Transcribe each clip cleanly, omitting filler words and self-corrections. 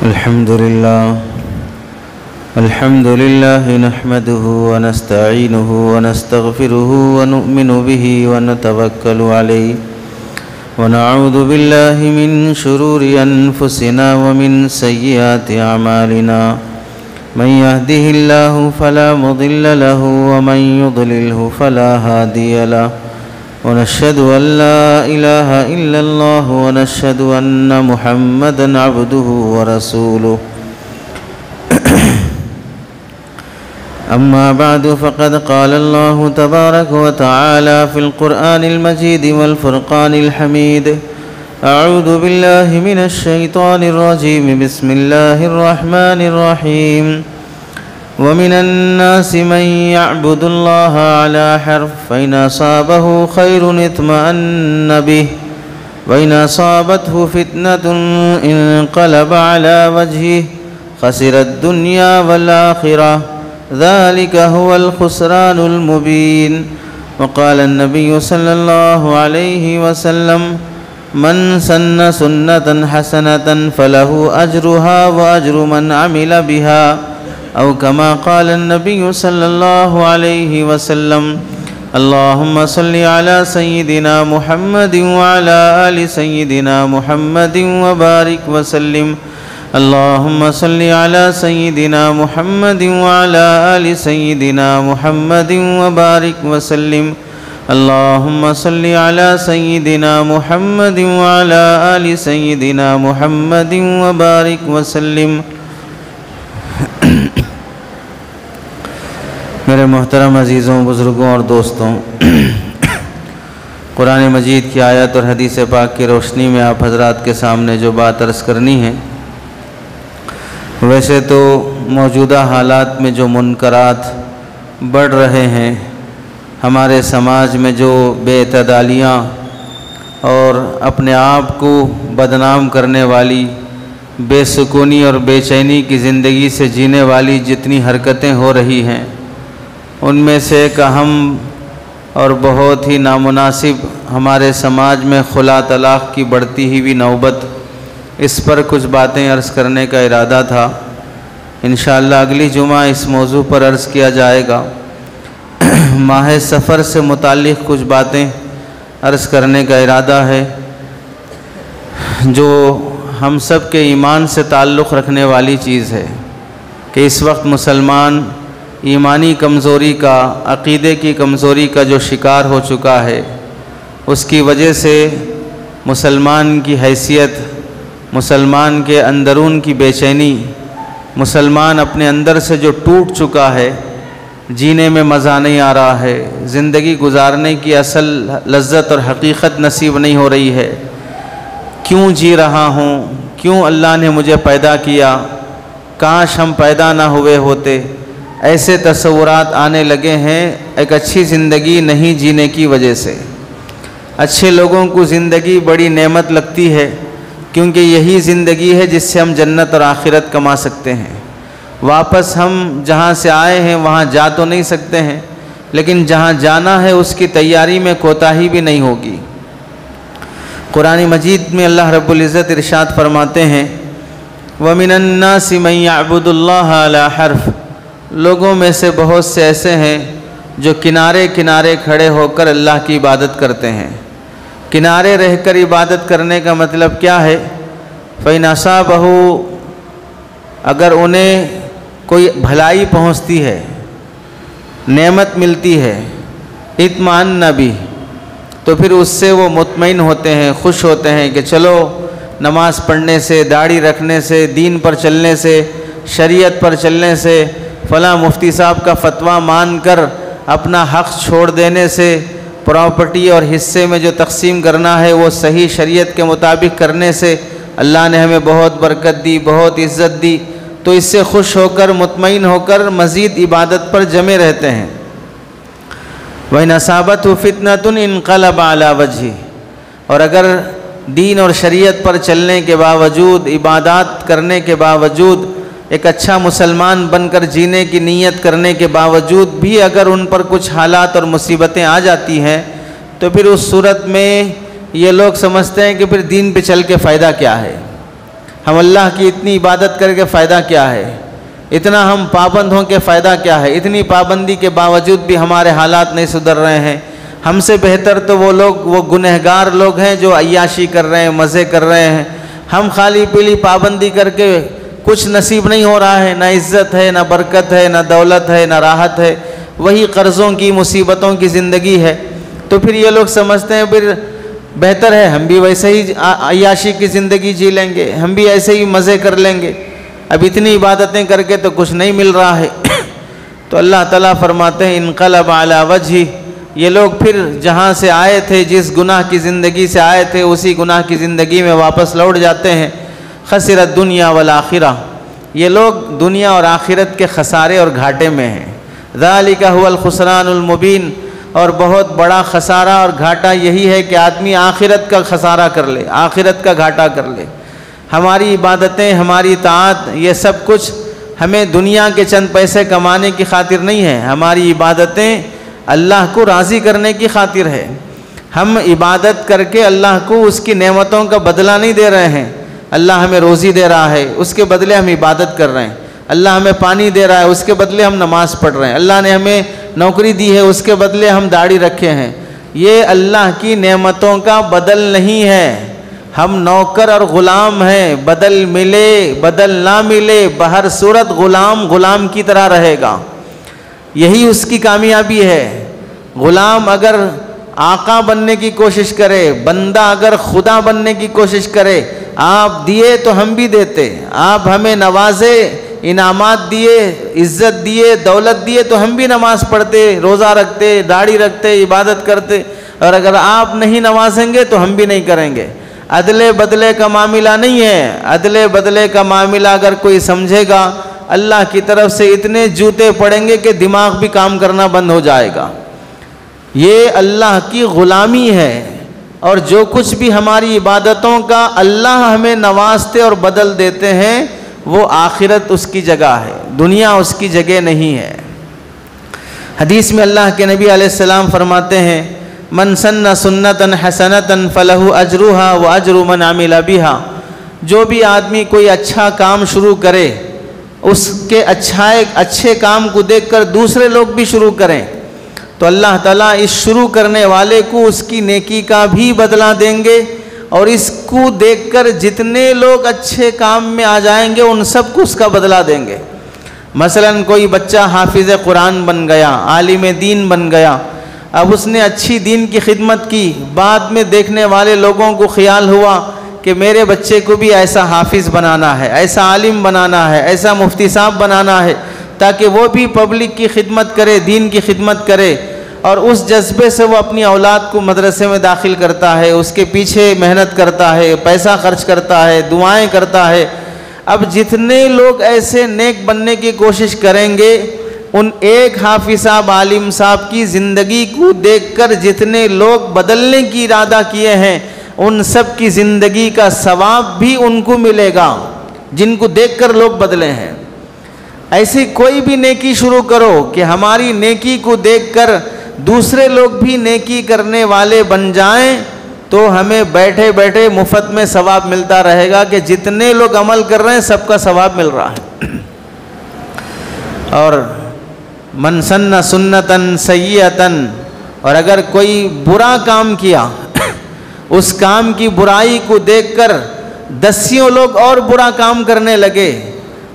الحمد لله نحمده ونستعينه ونستغفره ونؤمن به ونتوكل عليه ونعوذ بالله من شرور أنفسنا ومن سيئات أعمالنا من يهده الله فلا مضل له ومن يضلله فلا هادي له ونشهد أن لا إله إلا الله ونشهد أن محمدًا عبده ورسوله أما بعد فقد قال الله تبارك وتعالى في القرآن المجيد والفرقان الحميد أعوذ بالله من الشيطان الرجيم بسم الله الرحمن الرحيم ومن الناس من يعبد الله على حرف فإن أصابه خير اطمأن به وإن أصابته فتنة انقلب على وجهه خسر الدنيا والآخرة ذلك هو الخسران المبين وقال النبي صلى الله عليه وسلم من سن سنة حسنة فله أجرها وأجر من عمل بها أو كما قال النبي صلى الله عليه وسلم اللهم صل على سيدنا محمد وعلى آل سيدنا محمد وبارك وسلم اللهم صل على سيدنا محمد وعلى آل سيدنا محمد وبارك وسلم اللهم صل على سيدنا محمد وعلى آل سيدنا محمد وبارك وسلم میرے محترم عزیزوں، بزرگوں اور دوستوں، قرآن مجید کی آیت اور حدیث پاک کی روشنی میں آپ حضرات کے سامنے جو بات عرض کرنی ہے، ویسے تو موجودہ حالات میں جو منکرات بڑھ رہے ہیں، ہمارے سماج میں جو بے اعتدالیاں اور اپنے آپ کو بدنام کرنے والی بے سکونی اور بے چینی کی زندگی سے جینے والی جتنی حرکتیں ہو رہی ہیں، ان میں سے ایک اہم اور بہت ہی نامناسب ہمارے سماج میں خلا طلاق کی بڑھتی ہوئی نوبت، اس پر کچھ باتیں عرض کرنے کا ارادہ تھا۔ انشاءاللہ اگلی جمعہ اس موضوع پر عرض کیا جائے گا۔ ماہ سفر سے متعلق کچھ باتیں عرض کرنے کا ارادہ ہے جو ہم سب کے ایمان سے تعلق رکھنے والی چیز ہے کہ اس وقت مسلمان ایمانی کمزوری کا، عقیدے کی کمزوری کا جو شکار ہو چکا ہے، اس کی وجہ سے مسلمان کی حیثیت، مسلمان کے اندرون کی بے چینی، مسلمان اپنے اندر سے جو ٹوٹ چکا ہے، جینے میں مزہ نہیں آ رہا ہے، زندگی گزارنے کی اصل لذت اور حقیقت نصیب نہیں ہو رہی ہے، کیوں جی رہا ہوں، کیوں اللہ نے مجھے پیدا کیا، کاش ہم پیدا نہ ہوئے ہوتے، ایسے تصورات آنے لگے ہیں ایک اچھی زندگی نہیں جینے کی وجہ سے۔ اچھے لوگوں کو زندگی بڑی نعمت لگتی ہے کیونکہ یہی زندگی ہے جس سے ہم جنت اور آخرت کما سکتے ہیں۔ واپس ہم جہاں سے آئے ہیں وہاں جا تو نہیں سکتے ہیں، لیکن جہاں جانا ہے اس کی تیاری میں کوتاہی بھی نہیں ہوگی۔ قرآن مجید میں اللہ رب العزت ارشاد فرماتے ہیں وَمِنَ النَّاسِ مَن يَعْبُدُ اللَّهَ عَلَى حَرْفٍ، لوگوں میں سے بہت سے ایسے ہیں جو کنارے کنارے کھڑے ہو کر اللہ کی عبادت کرتے ہیں۔ کنارے رہ کر عبادت کرنے کا مطلب کیا ہے؟ فَإِنْ أَصَابَهُ، اگر انہیں کوئی بھلائی پہنچتی ہے، نعمت ملتی ہے، اطمئن بہ، تو پھر اس سے وہ مطمئن ہوتے ہیں، خوش ہوتے ہیں کہ چلو نماز پڑھنے سے، داڑھی رکھنے سے، دین پر چلنے سے، شریعت پر چلنے سے، فلاں مفتی صاحب کا فتویٰ مان کر اپنا حق چھوڑ دینے سے، پراپرٹی اور حصے میں جو تقسیم کرنا ہے وہ صحیح شریعت کے مطابق کرنے سے اللہ نے ہمیں بہت برکت دی، بہت عزت دی، تو اس سے خوش ہو کر، مطمئن ہو کر مزید عبادت پر جمے رہتے ہیں۔ وَإِنْ أَصَابَتْهُ فِتْنَةٌ انقلب عَلَى وَجْهِهِ، اور اگر دین اور شریعت پر چلنے کے باوجود، عبادات کرنے کے باوجود، ایک اچھا مسلمان بن کر جینے کی نیت کرنے کے باوجود بھی اگر ان پر کچھ حالات اور مصیبتیں آ جاتی ہیں تو پھر اس صورت میں یہ لوگ سمجھتے ہیں کہ پھر دین پہ چل کے فائدہ کیا ہے، ہم اللہ کی اتنی عبادت کر کے فائدہ کیا ہے؟ اتنا ہم پابند ہوں کے فائدہ کیا ہے؟ اتنی پابندی کے باوجود بھی ہمارے حالات نہیں سدھر رہے ہیں۔ ہم سے بہتر تو وہ لوگ، وہ گنہگار لوگ ہیں جو عیاشی کر رہے ہیں، مزے کر رہے ہیں۔ ہم خالی پیلی پابندی کر کے کچھ نصیب نہیں ہو رہا ہے، نہ عزت ہے، نہ برکت ہے، نہ دولت ہے، نہ راحت ہے، وہی قرضوں کی، مصیبتوں کی زندگی ہے۔ تو پھر یہ لوگ سمجھتے ہیں پھر بہتر ہے ہم بھی ویسے ہی عیاشی کی زندگی جی لیں گے، ہم بھی ایسے ہی مزے کر لیں گے، اب اتنی عبادتیں کر کے تو کچھ نہیں مل رہا ہے۔ تو اللہ تعالیٰ فرماتے ہیں انقلب علی وجہہ، یہ لوگ پھر جہاں سے آئے تھے، جس گناہ کی زندگی سے آئے تھے، اسی گناہ کی زندگی میں واپس لوٹ جاتے ہیں۔ خسر الدنیا والآخرہ، یہ لوگ دنیا اور آخرت کے خسارے اور گھاٹے میں ہیں۔ ذالک هو الخسران المبین، اور بہت بڑا خسارہ اور گھاٹا یہی ہے کہ آدمی آخرت کا خسارہ کر لے، آخرت کا گھاٹا کر لے۔ ہماری عبادتیں، ہماری طاعت، یہ سب کچھ ہمیں دنیا کے چند پیسے کمانے کی خاطر نہیں ہے، ہماری عبادتیں اللہ کو راضی کرنے کی خاطر ہے۔ ہم عبادت کر کے اللہ کو اس کی نعمتوں کا بدلہ نہیں دے رہے ہیں۔ اللہ ہمیں روزی دے رہا ہے، اس کے بدلے ہم عبادت کر رہے ہیں۔ اللہ ہمیں پانی دے رہا ہے، اس کے بدلے ہم نماز پڑھ رہے ہیں۔ اللہ نے ہمیں نوکری دی ہے، اس کے بدلے ہم داڑھی رکھے ہیں۔ یہ اللہ کی نعمتوں کا بدل نہیں ہے۔ ہم نوکر اور غلام ہیں، بدل ملے بدل نہ ملے، بہر صورت غلام غلام کی طرح رہے گا۔ یہی اس کی کامیابی ہے۔ غلام اگر آقا بننے کی کوشش کرے، بندہ اگر خدا بننے کی کوشش کرے، آپ دیے تو ہم بھی دیتے، آپ ہمیں نوازے، انعامات دیے، عزت دیے، دولت دیے تو ہم بھی نماز پڑھتے، روزہ رکھتے، داڑھی رکھتے، عبادت کرتے، اور اگر آپ نہیں نوازیں گے تو ہم بھی نہیں کریں گے۔ عدلے بدلے کا معاملہ نہیں ہے۔ عدلے بدلے کا معاملہ اگر کوئی سمجھے گا، اللہ کی طرف سے اتنے جوتے پڑیں گے کہ دماغ بھی کام کرنا بند ہو جائے گا۔ یہ اللہ کی غلامی ہے، اور جو کچھ بھی ہماری عبادتوں کا اللہ ہمیں نوازتے اور بدل دیتے ہیں، وہ آخرت اس کی جگہ ہے، دنیا اس کی جگہ نہیں ہے۔ حدیث میں اللہ کے نبی علیہ السلام فرماتے ہیں من سن سنتا حسنتا فلہ اجرھا واجر من عمل بھا، جو بھی آدمی کوئی اچھا کام شروع کرے، اس کے اچھے کام کو دیکھ کر دوسرے لوگ بھی شروع کریں تو اللہ تعالیٰ اس شروع کرنے والے کو اس کی نیکی کا بھی بدلہ دیں گے، اور اس کو دیکھ کر جتنے لوگ اچھے کام میں آ جائیں گے ان سب کو اس کا بدلہ دیں گے۔ مثلا کوئی بچہ حافظ قرآن بن گیا، عالم دین بن گیا، اب اس نے اچھی دین کی خدمت کی، بعد میں دیکھنے والے لوگوں کو خیال ہوا کہ میرے بچے کو بھی ایسا حافظ بنانا ہے، ایسا عالم بنانا ہے، ایسا مفتی صاحب بنانا ہے، تاکہ وہ بھی پبلک کی خدمت کرے، دین کی خدمت کرے، اور اس جذبے سے وہ اپنی اولاد کو مدرسے میں داخل کرتا ہے، اس کے پیچھے محنت کرتا ہے، پیسہ خرچ کرتا ہے، دعائیں کرتا ہے۔ اب جتنے لوگ ایسے نیک بننے کی کوشش کریں گے، ان ایک حافظ صاحب، عالم صاحب کی زندگی کو دیکھ کر جتنے لوگ بدلنے کی ارادہ کیے ہیں، ان سب کی زندگی کا ثواب بھی ان کو ملے گا جن کو دیکھ کر لوگ بدلے ہیں۔ ایسی کوئی بھی نیکی شروع کرو کہ ہماری نیکی کو دیکھ کر دوسرے لوگ بھی نیکی کرنے والے بن جائیں، تو ہمیں بیٹھے بیٹھے مفت میں ثواب ملتا رہے گا کہ جتنے لوگ عمل کر رہے ہیں سب کا ثواب مل رہا ہے۔ اور من سن سنتا سیئتا، اور اگر کوئی برا کام کیا، اس کام کی برائی کو دیکھ کر دسیوں لوگ اور برا کام کرنے لگے،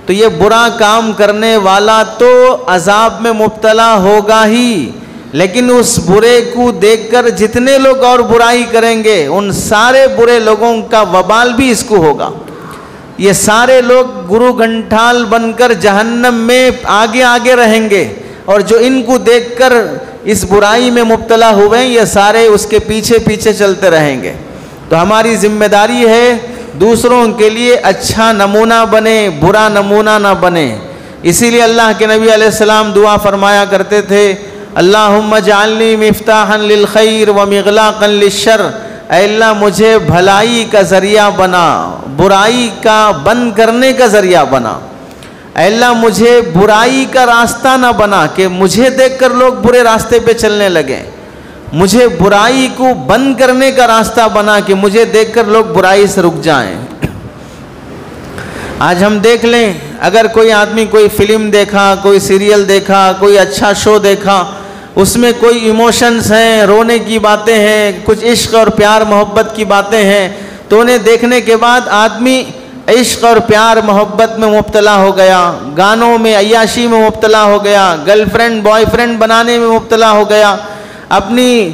تو یہ برا کام کرنے والا تو عذاب میں مبتلا ہوگا ہی، لیکن اس برے کو دیکھ کر جتنے لوگ اور برائی کریں گے ان سارے برے لوگوں کا وبال بھی اس کو ہوگا۔ یہ سارے لوگ گرو گھنٹال بن کر جہنم میں آگے آگے رہیں گے، اور جو ان کو دیکھ کر اس برائی میں مبتلا ہوئے ہیں یہ سارے اس کے پیچھے پیچھے چلتے رہیں گے۔ تو ہماری ذمہ داری ہے دوسروں کے لیے اچھا نمونہ بنے، برا نمونہ نہ بنے۔ اسی لیے اللہ کے نبی علیہ السلام دعا فرمایا کرتے تھے اللہم اجعلنی مفتاحا للخیر ومغلاقا للشر، اے اللہ مجھے بھلائی کا ذریعہ بنا، برائی کا بند کرنے کا ذریعہ بنا۔ اے اللہ مجھے برائی کا راستہ نہ بنا کہ مجھے دیکھ کر لوگ برے راستے پہ چلنے لگیں، مجھے برائی کو بند کرنے کا راستہ بنا کہ مجھے دیکھ کر لوگ برائی سے رک جائیں۔ آج ہم دیکھ لیں، اگر کوئی آدمی کوئی فلم دیکھا، کوئی سیریل دیکھا، کوئی اچھا شو دیکھا، اس میں کوئی ایموشنز ہیں، رونے کی باتیں ہیں، کچھ عشق اور پیار محبت کی باتیں ہیں، تو انہیں دیکھنے کے بعد آدمی عشق اور پیار محبت میں مبتلا ہو گیا، گانوں میں، عیاشی میں مبتلا ہو گیا، گرل فرینڈ بوائے فرینڈ بنانے میں مبتلا ہو گیا، اپنی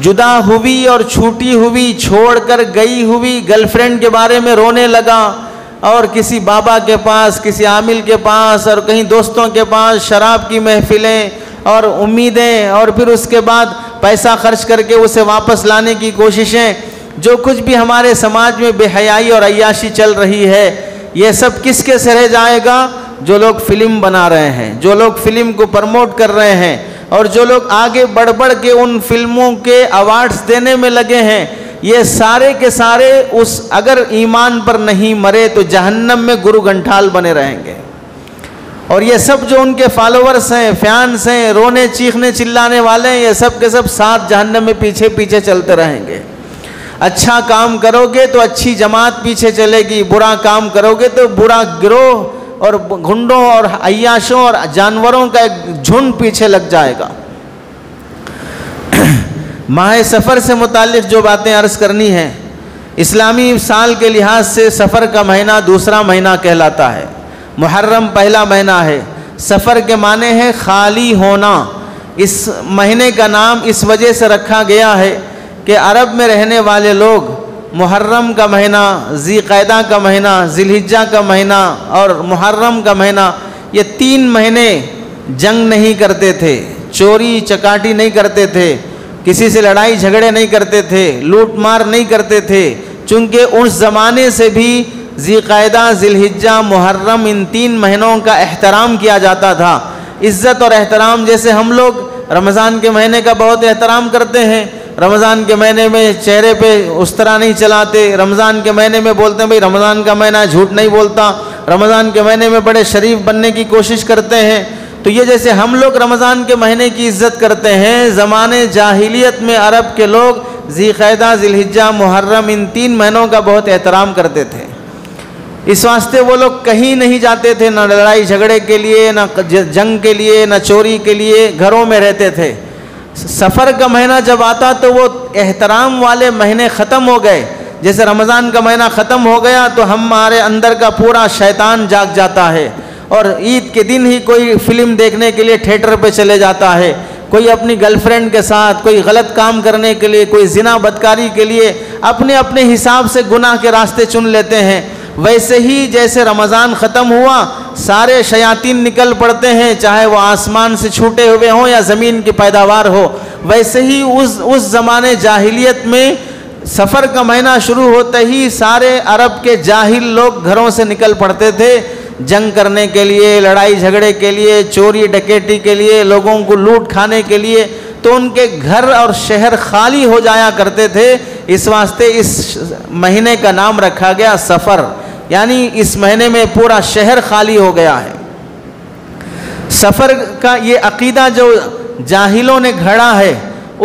جدا ہوئی اور چھوٹی ہوئی، چھوڑ کر گئی ہوئی گرل فرینڈ کے بارے میں رونے لگا، اور کسی بابا کے پاس، کسی عامل کے پاس، اور کہیں دوستوں کے پاس شراب کی محفلیں اور امیدیں، اور پھر اس کے بعد پیسہ خرچ کر کے اسے واپس لانے کی کوششیں، جو کچھ بھی ہمارے سماج میں بے حیائی اور عیاشی چل رہی ہے، یہ سب کس کے سے رہ جائے گا؟ جو لوگ فلم بنا رہے ہیں، جو لوگ فلم کو پروموٹ کر رہے ہیں، اور جو لوگ آگے بڑھ بڑھ کے ان فلموں کے ایوارڈز دینے میں لگے ہیں، یہ سارے کے سارے اگر ایمان پر نہیں مرے تو جہنم میں گرو گھنٹال بنے رہیں گے۔ اور یہ سب جو ان کے فالوورز ہیں، فینس ہیں، رونے چیخنے چلانے والے ہیں، یہ سب کے سب ساتھ جہنم میں پیچھے پیچھے چلتے رہیں گے۔ اچھا کام کرو گے تو اچھی جماعت پیچھے چلے گی، برا کام کرو گے تو برا گروہ اور گھنڈوں اور عیاشوں اور جانوروں کا ایک جھنڈ پیچھے لگ جائے گا۔ ماہ سفر سے متعلق جو باتیں عرض کرنی ہیں، اسلامی سال کے لحاظ سے سفر کا مہینہ دوسرا مہینہ کہلاتا ہے، محرم پہلا مہینہ ہے۔ سفر کے معنی ہے خالی ہونا۔ اس مہینے کا نام اس وجہ سے رکھا گیا ہے کہ عرب میں رہنے والے لوگ محرم کا مہینہ، ذی قعدہ کا مہینہ، ذی الحجہ کا مہینہ اور محرم کا مہینہ، یہ 3 مہینے جنگ نہیں کرتے تھے، چوری چکاٹی نہیں کرتے تھے، کسی سے لڑائی جھگڑے نہیں کرتے تھے، لوٹ مار نہیں کرتے تھے، چونکہ اس زمانے سے بھی ذی قعدہ، ذی الحجہ، محرم، ان 3 مہینوں کا احترام کیا جاتا تھا۔ عزت اور احترام، جیسے ہم لوگ رمضان کے مہینے کا بہت احترام کرتے ہیں، رمضان کے مہینے میں چہرے پہ اس طرح نہیں چلاتے، رمضان کے مہینے میں بولتے ہیں بھئی رمضان کا مہینہ جھوٹ نہیں بولتا، رمضان کے مہینے میں بڑے شریف بننے کی کوشش کرتے ہیں۔ تو یہ جیسے ہم لوگ رمضان کے مہینے کی عزت کرتے ہیں، زمانے جاہلیت میں عرب کے لوگ ذی قعدہ، ذی الحجہ، محرم، ان 3 مہینوں کا بہت احترام کرتے تھے۔ اس واسطے وہ لوگ کہیں نہیں جاتے تھے، نہ لڑائی جھگڑے کے لیے، نہ جنگ کے لیے، نہ چوری کے لیے، گھروں میں رہتے تھے۔ سفر کا مہینہ جب آتا تو وہ احترام والے مہینے ختم ہو گئے۔ جیسے رمضان کا مہینہ ختم ہو گیا تو ہمارے اندر کا پورا شیطان جاگ جاتا ہے، اور عید کے دن ہی کوئی فلم دیکھنے کے لیے تھیٹر پہ چلے جاتا ہے، کوئی اپنی گرل فرینڈ کے ساتھ، کوئی غلط کام کرنے کے لیے، کوئی زنا بدکاری کے لیے اپنے اپنے حساب سے گناہ کے راستے چن لیتے ہیں۔ ویسے ہی جیسے رمضان ختم ہوا سارے شیاطین نکل پڑتے ہیں، چاہے وہ آسمان سے چھوٹے ہوئے ہوں یا زمین کی پیداوار ہو۔ ویسے ہی اس زمانے جاہلیت میں سفر کا مہینہ شروع ہوتے ہی سارے عرب کے جاہل لوگ گھروں سے نکل پڑتے تھے، جنگ کرنے کے لیے، لڑائی جھگڑے کے لیے، چوری ڈکیٹی کے لیے، لوگوں کو لوٹ کھانے کے لیے۔ تو ان کے گھر اور شہر خالی ہو جایا کرتے تھے، اس واسطے اس مہینے کا نام رکھا گیا سفر، یعنی اس مہینے میں پورا شہر خالی ہو گیا ہے۔ سفر کا یہ عقیدہ جو جاہلوں نے گھڑا ہے،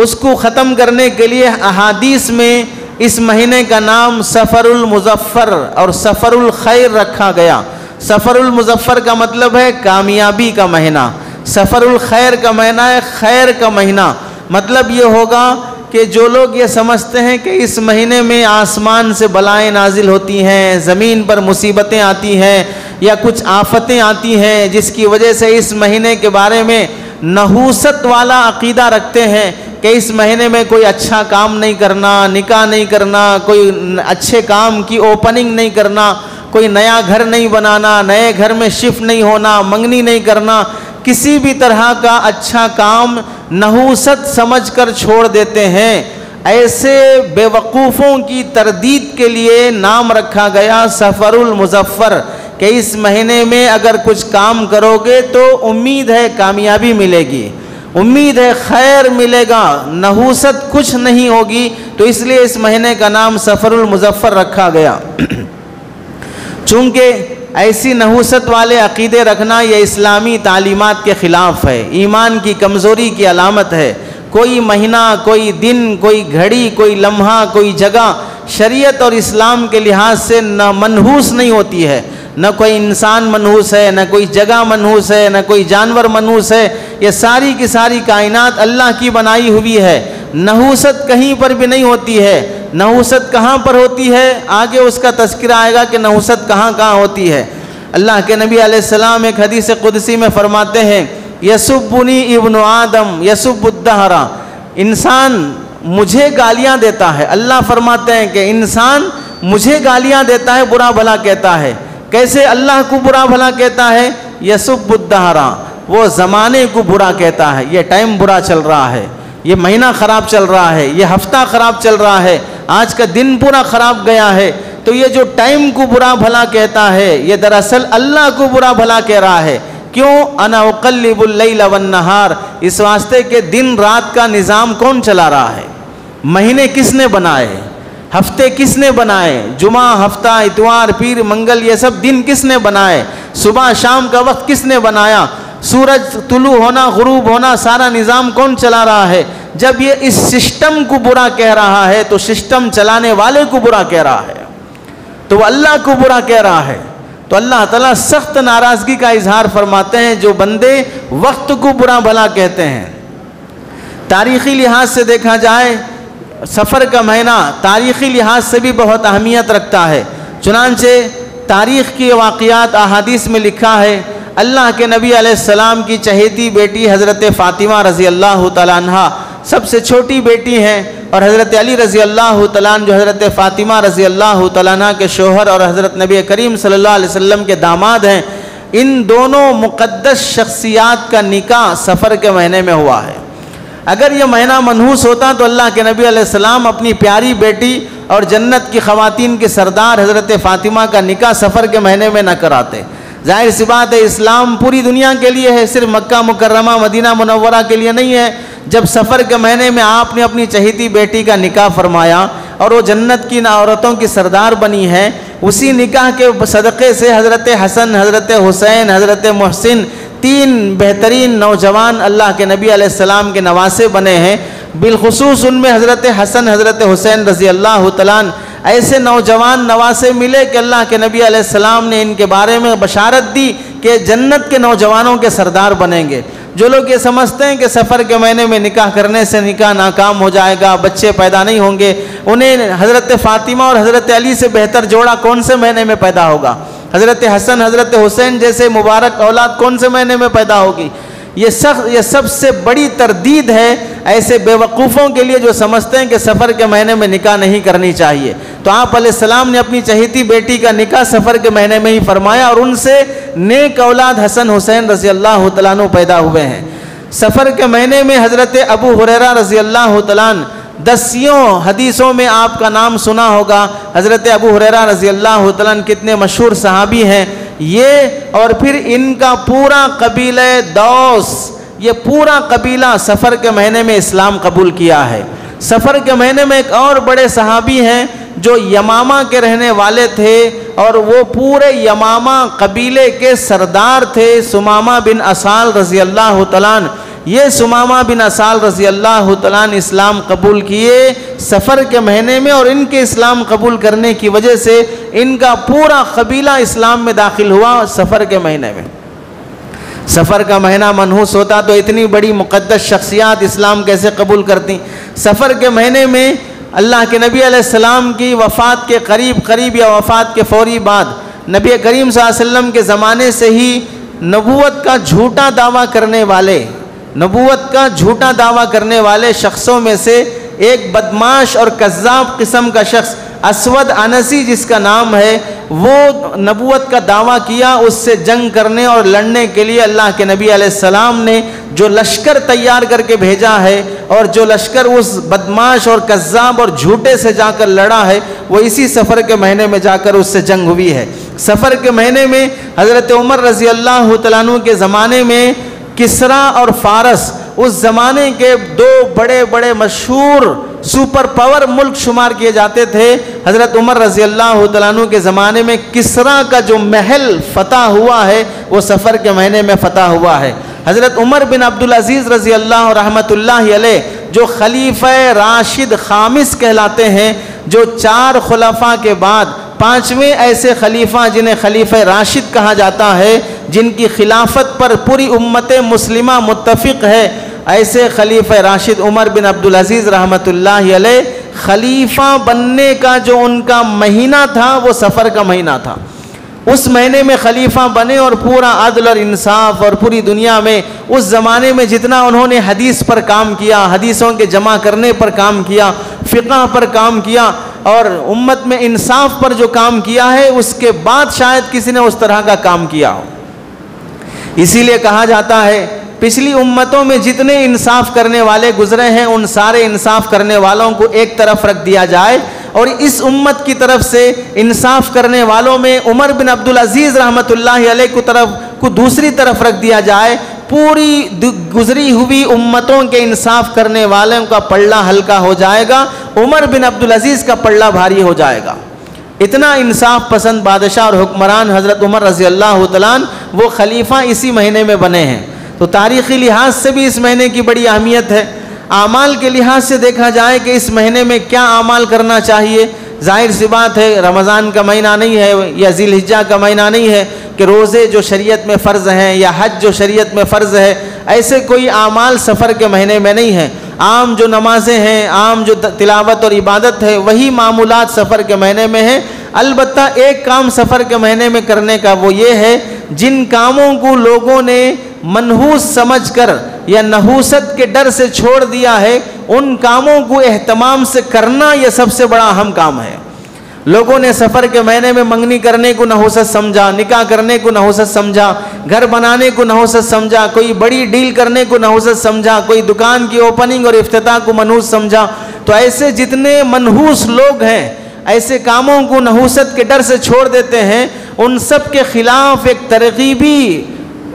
اس کو ختم کرنے کے لیے احادیث میں اس مہینے کا نام سفر المظفر اور سفر الخیر رکھا گیا۔ سفر المظفر کا مطلب ہے کامیابی کا مہینہ، سفر الخیر کا مہینہ ہے خیر کا مہینہ۔ مطلب یہ ہوگا کہ جو لوگ یہ سمجھتے ہیں کہ اس مہینے میں آسمان سے بلائیں نازل ہوتی ہیں، زمین پر مصیبتیں آتی ہیں یا کچھ آفتیں آتی ہیں، جس کی وجہ سے اس مہینے کے بارے میں نحوست والا عقیدہ رکھتے ہیں کہ اس مہینے میں کوئی اچھا کام نہیں کرنا، نکاح نہیں کرنا، کوئی اچھے کام کی اوپننگ نہیں کرنا، کوئی نیا گھر نہیں بنانا، نئے گھر میں شفٹ نہیں ہونا، منگنی نہیں کرنا، کسی بھی طرح کا اچھا کام نحوست سمجھ کر چھوڑ دیتے ہیں۔ ایسے بے وقوفوں کی تردید کے لیے نام رکھا گیا سفر المظفر، کہ اس مہینے میں اگر کچھ کام کرو گے تو امید ہے کامیابی ملے گی، امید ہے خیر ملے گا، نحوست کچھ نہیں ہوگی۔ تو اس لیے اس مہینے کا نام سفر المظفر رکھا گیا۔ چونکہ ایسی نحوست والے عقیدے رکھنا یہ اسلامی تعلیمات کے خلاف ہے، ایمان کی کمزوری کی علامت ہے۔ کوئی مہینہ، کوئی دن، کوئی گھڑی، کوئی لمحہ، کوئی جگہ شریعت اور اسلام کے لحاظ سے نہ منحوس نہیں ہوتی ہے، نہ کوئی انسان منحوس ہے، نہ کوئی جگہ منحوس ہے، نہ کوئی جانور منحوس ہے، یہ ساری کی ساری کائنات اللہ کی بنائی ہوئی ہے، نحوست کہیں پر بھی نہیں ہوتی ہے۔ نحوست کہاں پر ہوتی ہے آگے اس کا تذکرہ آئے گا کہ نحوست کہاں کہاں ہوتی ہے۔ اللہ کے نبی علیہ السلام ایک حدیث قدسی میں فرماتے ہیں یسبنی ابن آدم یسب الدہر، انسان مجھے گالیاں دیتا ہے۔ اللہ فرماتے ہیں کہ انسان مجھے گالیاں دیتا ہے، برا بھلا کہتا ہے۔ کیسے اللہ کو برا بھلا کہتا ہے؟ یسب الدہر، وہ زمانے کو برا کہتا ہے، یہ ٹائم برا چل رہا ہے، یہ مہینہ خراب چل رہا ہے، یہ ہفتہ خراب چل رہا ہے، آج کا دن پورا خراب گیا ہے۔ تو یہ جو ٹائم کو برا بھلا کہتا ہے یہ دراصل اللہ کو برا بھلا کہہ رہا ہے۔ کیوں؟ انا اقلب اللیل والنہار، اس واسطے کہ دن رات کا نظام کون چلا رہا ہے؟ مہینے کس نے بنائے؟ ہفتے کس نے بنائے؟ جمعہ، ہفتہ، اتوار، پیر، منگل، یہ سب دن کس نے بنائے؟ صبح شام کا وقت کس نے بنایا؟ سورج طلوع ہونا، غروب ہونا، سارا نظام کون چلا رہا ہے؟ جب یہ اس سسٹم کو برا کہہ رہا ہے تو سسٹم چلانے والے کو برا کہہ رہا ہے، تو وہ اللہ کو برا کہہ رہا ہے۔ تو اللہ تعالیٰ سخت ناراضگی کا اظہار فرماتے ہیں جو بندے وقت کو برا بھلا کہتے ہیں۔ تاریخی لحاظ سے دیکھا جائے سفر کا مہینہ تاریخی لحاظ سے بھی بہت اہمیت رکھتا ہے، چنانچہ تاریخ کی واقعات احادیث میں لکھا ہے اللہ کے نبی علیہ السلام کی چہیتی بیٹی حضرت فاطمہ رضی اللہ تعالیٰ عنہ سب سے چھوٹی بیٹی ہیں، اور حضرت علی رضی اللہ تعالیٰ عنہ جو حضرت فاطمہ رضی اللہ تعالیٰ عنہ کے شوہر اور حضرت نبی کریم صلی اللہ علیہ وسلم کے داماد ہیں، ان دونوں مقدس شخصیات کا نکاح سفر کے مہینے میں ہوا ہے۔ اگر یہ مہینہ منحوس ہوتا تو اللہ کے نبی علیہ السلام اپنی پیاری بیٹی اور جنت کی خواتین کے سردار حضرت فاطمہ کا نکاح سفر کے مہینے میں نہ کراتے۔ ظاہر سی بات ہے اسلام پوری دنیا کے لیے ہے، صرف مکہ مکرمہ مدینہ منورہ کے لیے نہیں ہے۔ جب سفر کے مہینے میں آپ نے اپنی چہیتی بیٹی کا نکاح فرمایا اور وہ جنت کی عورتوں کی سردار بنی ہے، اسی نکاح کے صدقے سے حضرت حسن، حضرت حسین، حضرت محسن تین بہترین نوجوان اللہ کے نبی علیہ السلام کے نواسے بنے ہیں۔ بالخصوص ان میں حضرت حسن، حضرت حسین رضی اللہ تعالیٰ عنہ ایسے نوجوان نواسے ملے کہ اللہ کے نبی علیہ السلام نے ان کے بارے میں بشارت دی کہ جنت کے نوجوانوں کے سردار بنیں گے۔ جو لوگ یہ سمجھتے ہیں کہ سفر کے مہینے میں نکاح کرنے سے نکاح ناکام ہو جائے گا، بچے پیدا نہیں ہوں گے، انہیں حضرت فاطمہ اور حضرت علی سے بہتر جوڑا کون سے مہینے میں پیدا ہوگا؟ حضرت حسن، حضرت حسین جیسے مبارک اولاد کون سے مہینے میں پیدا ہوگی؟ یہ سب سے بڑی تردید ہے ایسے بے وقوفوں کے لیے جو سمجھتے ہیں کہ سفر کے مہینے میں نکاح نہیں کرنی چاہیے۔ تو آپ علیہ السلام نے اپنی چہیتی بیٹی کا نکاح سفر کے مہینے میں ہی فرمایا اور ان سے نیک اولاد حسن حسین رضی اللہ تعالیٰ عنہ پیدا ہوئے ہیں۔ سفر کے مہینے میں حضرت ابو ہریرہ رضی اللہ تعالیٰ عنہ دسیوں حدیثوں میں آپ کا نام سنا ہوگا۔ حضرت ابو ہریرہ رضی اللہ تعالیٰ عنہ کتنے مشہور صحابی ہیں یہ، اور پھر ان کا پورا قبیلہ دوس، یہ پورا قبیلہ سفر کے مہینے میں اسلام قبول کیا ہے۔ سفر کے مہینے میں ایک اور بڑے صحابی ہیں جو یمامہ کے رہنے والے تھے اور وہ پورے یمامہ قبیلے کے سردار تھے، سمامہ بن اسال رضی اللہ تعالیٰ عنہ۔ یہ سمامہ بن اسال رضی اللہ تعالیٰ عنہ اسلام قبول کیے سفر کے مہینے میں، اور ان کے اسلام قبول کرنے کی وجہ سے ان کا پورا قبیلہ اسلام میں داخل ہوا سفر کے مہینے میں۔ سفر کا مہینہ منحوس ہوتا تو اتنی بڑی مقدس شخصیات اسلام کیسے قبول کرتی؟ سفر کے مہینے میں اللہ کے نبی علیہ السلام کی وفات کے قریب یا وفات کے فوری بعد نبی کریم صلی اللہ علیہ وسلم کے زمانے سے ہی نبوت کا جھوٹا دعویٰ کرنے والے شخصوں میں سے ایک بدماش اور کذاب قسم کا شخص اسود انسی جس کا نام ہے، وہ نبوت کا دعویٰ کیا۔ اس سے جنگ کرنے اور لڑنے کے لیے اللہ کے نبی علیہ السلام نے جو لشکر تیار کر کے بھیجا ہے اور جو لشکر اس بدماش اور کذاب اور جھوٹے سے جا کر لڑا ہے وہ اسی سفر کے مہینے میں جا کر اس سے جنگ ہوئی ہے۔ سفر کے مہینے میں حضرت عمر رضی اللہ تعالیٰ عنہ کے زمانے میں کسرا اور فارس اس زمانے کے دو بڑے بڑے مشہور سپر پاور ملک شمار کیے جاتے تھے۔ حضرت عمر رضی اللہ تعالیٰ عنہ کے زمانے میں کسرا کا جو محل فتح ہوا ہے وہ سفر کے مہینے میں فتح ہوا ہے۔ حضرت عمر بن عبدالعزیز رضی اللہ رحمۃ اللہ علیہ جو خلیفہ راشد خامس کہلاتے ہیں، جو 4 خلفاء کے بعد 5ویں ایسے خلیفہ جنہیں خلیفہ راشد کہا جاتا ہے، جن کی خلافت پر پوری امت مسلمہ متفق ہے، ایسے خلیفہ راشد عمر بن عبدالعزیز رحمۃ اللہ علیہ، خلیفہ بننے کا جو ان کا مہینہ تھا وہ سفر کا مہینہ تھا۔ اس مہینے میں خلیفہ بنے اور پورا عدل اور انصاف، اور پوری دنیا میں اس زمانے میں جتنا انہوں نے حدیث پر کام کیا، حدیثوں کے جمع کرنے پر کام کیا، فقہ پر کام کیا، اور امت میں انصاف پر جو کام کیا ہے، اس کے بعد شاید کسی نے اس طرح کا کام کیا ہو۔ اسی لیے کہا جاتا ہے پچھلی امتوں میں جتنے انصاف کرنے والے گزرے ہیں، ان سارے انصاف کرنے والوں کو ایک طرف رکھ دیا جائے، اور اس امت کی طرف سے انصاف کرنے والوں میں عمر بن عبدالعزیز رحمۃ اللہ علیہ کو دوسری طرف رکھ دیا جائے، پوری گزری ہوئی امتوں کے انصاف کرنے والوں کا پلڑا ہلکا ہو جائے گا، عمر بن عبدالعزیز کا پلڑا بھاری ہو جائے گا۔ اتنا انصاف پسند بادشاہ اور حکمران حضرت عمر رضی اللہ تعالیٰ عنہ، وہ خلیفہ اسی مہینے میں بنے ہیں۔ تو تاریخی لحاظ سے بھی اس مہینے کی بڑی اہمیت ہے۔ اعمال کے لحاظ سے دیکھا جائے کہ اس مہینے میں کیا اعمال کرنا چاہیے، ظاہر سی بات ہے رمضان کا مہینہ نہیں ہے یا ذی الحجہ کا مہینہ نہیں ہے کہ روزے جو شریعت میں فرض ہیں یا حج جو شریعت میں فرض ہے، ایسے کوئی اعمال سفر کے مہینے میں نہیں ہیں۔ عام جو نمازیں ہیں، عام جو تلاوت اور عبادت ہے، وہی معمولات سفر کے مہینے میں ہیں۔ البتہ ایک کام سفر کے مہینے میں کرنے کا وہ یہ ہے، جن کاموں کو لوگوں نے منحوس سمجھ کر یا نحوست کے ڈر سے چھوڑ دیا ہے، ان کاموں کو اہتمام سے کرنا یہ سب سے بڑا اہم کام ہے۔ لوگوں نے سفر کے مہینے میں منگنی کرنے کو نحوست سمجھا، نکاح کرنے کو نحوست سمجھا، گھر بنانے کو نحوست سمجھا، کوئی بڑی ڈیل کرنے کو نحوست سمجھا، کوئی دکان کی اوپننگ اور افتتاح کو منحوس سمجھا۔ تو ایسے جتنے منحوس لوگ ہیں، ایسے کاموں کو نحوست کے ڈر سے چھوڑ دیتے ہیں، ان سب کے خلاف ایک ترغیبی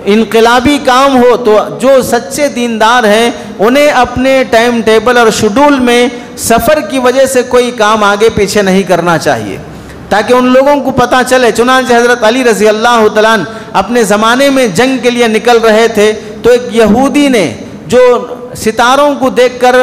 انقلابی کام ہو تو جو سچے دیندار ہیں انہیں اپنے ٹائم ٹیبل اور شیڈول میں سفر کی وجہ سے کوئی کام آگے پیچھے نہیں کرنا چاہیے، تاکہ ان لوگوں کو پتہ چلے۔ چنانچہ حضرت علی رضی اللہ تعالیٰ عنہ اپنے زمانے میں جنگ کے لیے نکل رہے تھے، تو ایک یہودی نے جو ستاروں کو دیکھ کر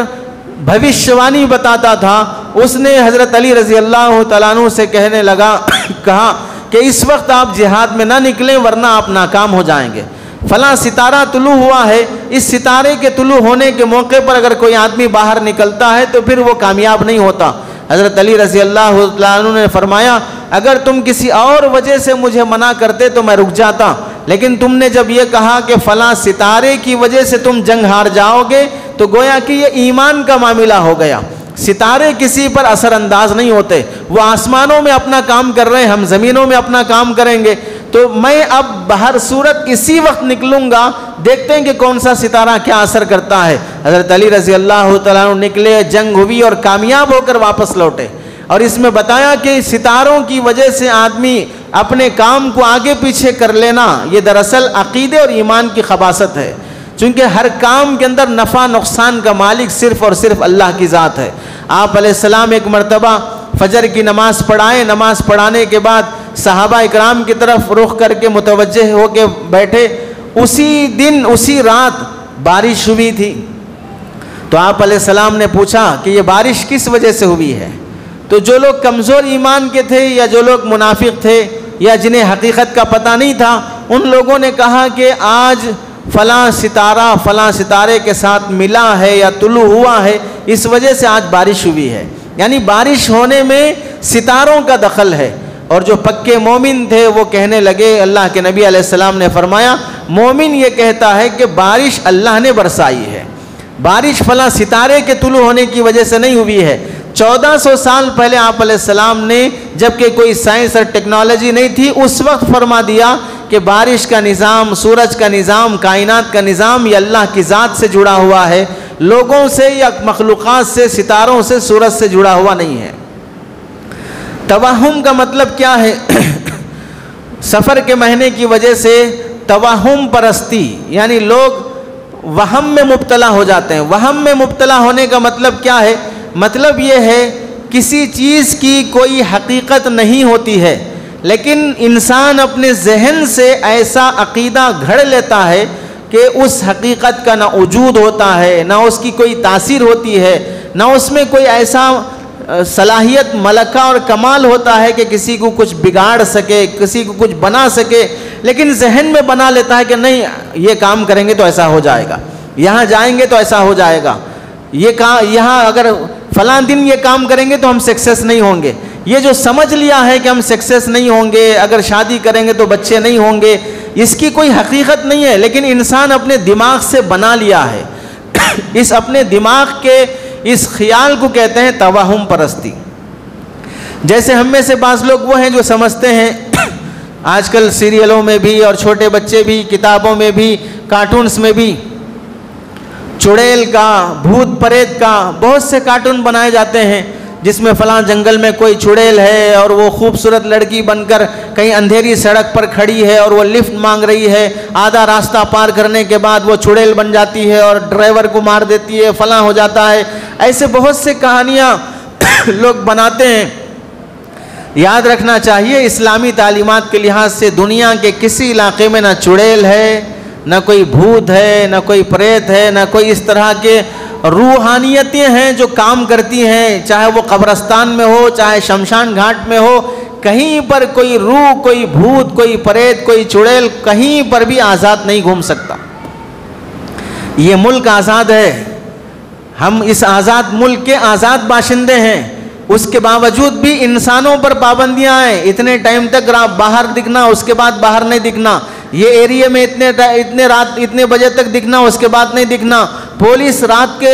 بھوشیوانی بتاتا تھا، اس نے حضرت علی رضی اللہ تعالیٰ عنہ سے کہنے لگا، کہا کہ اس وقت آپ جہاد میں نہ نکلیں ورنہ آپ ناکام ہو جائیں گے۔ فلاں ستارہ طلوع ہوا ہے، اس ستارے کے طلوع ہونے کے موقع پر اگر کوئی آدمی باہر نکلتا ہے تو پھر وہ کامیاب نہیں ہوتا۔ حضرت علی رضی اللہ عنہ نے فرمایا، اگر تم کسی اور وجہ سے مجھے منع کرتے تو میں رک جاتا، لیکن تم نے جب یہ کہا کہ فلاں ستارے کی وجہ سے تم جنگ ہار جاؤ گے، تو گویا کہ یہ ایمان کا معاملہ ہو گیا۔ ستارے کسی پر اثر انداز نہیں ہوتے، وہ آسمانوں میں اپنا کام کر رہے ہیں، ہم زمینوں میں اپنا کام کریں گے۔ تو میں اب بہر صورت اسی وقت نکلوں گا، دیکھتے ہیں کہ کون سا ستارہ کیا اثر کرتا ہے۔ حضرت علی رضی اللہ تعالیٰ عنہ نکلے، جنگ ہوئی اور کامیاب ہو کر واپس لوٹے۔ اور اس میں بتایا کہ ستاروں کی وجہ سے آدمی اپنے کام کو آگے پیچھے کر لینا، یہ دراصل عقیدے اور ایمان کی خباثت ہے، چونکہ ہر کام کے اندر نفع نقصان کا مالک صرف اور صرف اللہ کی ذات ہے۔ آپ علیہ السلام ایک مرتبہ فجر کی نماز پڑھائے، نماز پڑھانے کے بعد صحابہ اکرام کی طرف رخ کر کے متوجہ ہو کے بیٹھے۔ اسی دن اسی رات بارش ہوئی تھی، تو آپ علیہ السلام نے پوچھا کہ یہ بارش کس وجہ سے ہوئی ہے؟ تو جو لوگ کمزور ایمان کے تھے یا جو لوگ منافق تھے یا جنہیں حقیقت کا پتہ نہیں تھا، ان لوگوں نے کہا کہ آج فلاں ستارہ فلاں ستارے کے ساتھ ملا ہے یا طلوع ہوا ہے، اس وجہ سے آج بارش ہوئی ہے۔ یعنی بارش ہونے میں ستاروں کا دخل ہے۔ اور جو پکے مومن تھے وہ کہنے لگے، اللہ کے نبی علیہ السلام نے فرمایا، مومن یہ کہتا ہے کہ بارش اللہ نے برسائی ہے، بارش فلاں ستارے کے طلوع ہونے کی وجہ سے نہیں ہوئی ہے۔ 1400 سال پہلے آپ علیہ السلام نے، جبکہ کوئی سائنس اور ٹیکنالوجی نہیں تھی، اس وقت فرما دیا کہ بارش کا نظام، سورج کا نظام، کائنات کا نظام یہ اللہ کی ذات سے جڑا ہوا ہے، لوگوں سے یا مخلوقات سے، ستاروں سے، سورج سے جڑا ہوا نہیں ہے۔ توہم کا مطلب کیا ہے؟ سفر کے مہینے کی وجہ سے توہم پرستی، یعنی لوگ وہم میں مبتلا ہو جاتے ہیں۔ وہم میں مبتلا ہونے کا مطلب کیا ہے؟ مطلب یہ ہے کسی چیز کی کوئی حقیقت نہیں ہوتی ہے، لیکن انسان اپنے ذہن سے ایسا عقیدہ گھڑ لیتا ہے کہ اس حقیقت کا نہ وجود ہوتا ہے، نہ اس کی کوئی تاثیر ہوتی ہے، نہ اس میں کوئی ایسا صلاحیت ملکہ اور کمال ہوتا ہے کہ کسی کو کچھ بگاڑ سکے، کسی کو کچھ بنا سکے، لیکن ذہن میں بنا لیتا ہے کہ نہیں یہ کام کریں گے تو ایسا ہو جائے گا، یہاں جائیں گے تو ایسا ہو جائے گا، یہاں اگر فلاں دن یہ کام کریں گے تو ہم سکسیس نہیں ہوں گے۔ یہ جو سمجھ لیا ہے کہ ہم سکسیس نہیں ہوں گے، اگر شادی کریں گے تو بچے نہیں ہوں گے، اس کی کوئی حقیقت نہیں ہے، لیکن انسان اپنے دماغ سے بنا لیا ہے۔ اس اپنے دماغ کے اس خیال کو کہتے ہیں توہم پرستی۔ جیسے ہم میں سے بعض لوگ وہ ہیں جو سمجھتے ہیں، آج کل سیریلوں میں بھی اور چھوٹے بچے بھی، کتابوں میں بھی، کارٹونز میں بھی چڑیل کا، بھوت پریت کا بہت سے کارٹون بنائے جاتے ہیں، جس میں فلاں جنگل میں کوئی چڑیل ہے اور وہ خوبصورت لڑکی بن کر کہیں اندھیری سڑک پر کھڑی ہے اور وہ لفٹ مانگ رہی ہے، آدھا راستہ پار کرنے کے بعد وہ چڑیل بن جاتی ہے اور ڈرائیور کو مار دیتی ہے، فلاں ہو جاتا ہے۔ ایسے بہت سے کہانیاں لوگ بناتے ہیں۔ یاد رکھنا چاہیے اسلامی تعلیمات کے لحاظ سے دنیا کے کسی علاقے میں نہ چڑیل ہے، نہ کوئی بھوت ہے، نہ کوئی پریت ہے، نہ کوئی اس طرح کے روحانیتیں ہیں جو کام کرتی ہیں، چاہے وہ قبرستان میں ہو، چاہے شمشان گھاٹ میں ہو، کہیں پر کوئی روح، کوئی بھوت، کوئی پریت، کوئی چڑیل کہیں پر بھی آزاد نہیں گھوم سکتا۔ یہ ملک آزاد ہے، ہم اس آزاد ملک کے آزاد باشندے ہیں، اس کے باوجود بھی انسانوں پر پابندیاں ہیں۔ اتنے ٹائم تک باہر دکھنا، اس کے بعد باہر نہیں دکھنا، یہ ایریے میں اتنے بجے تک دکھنا، اس کے بعد نہیں دکھنا۔ پولیس رات کے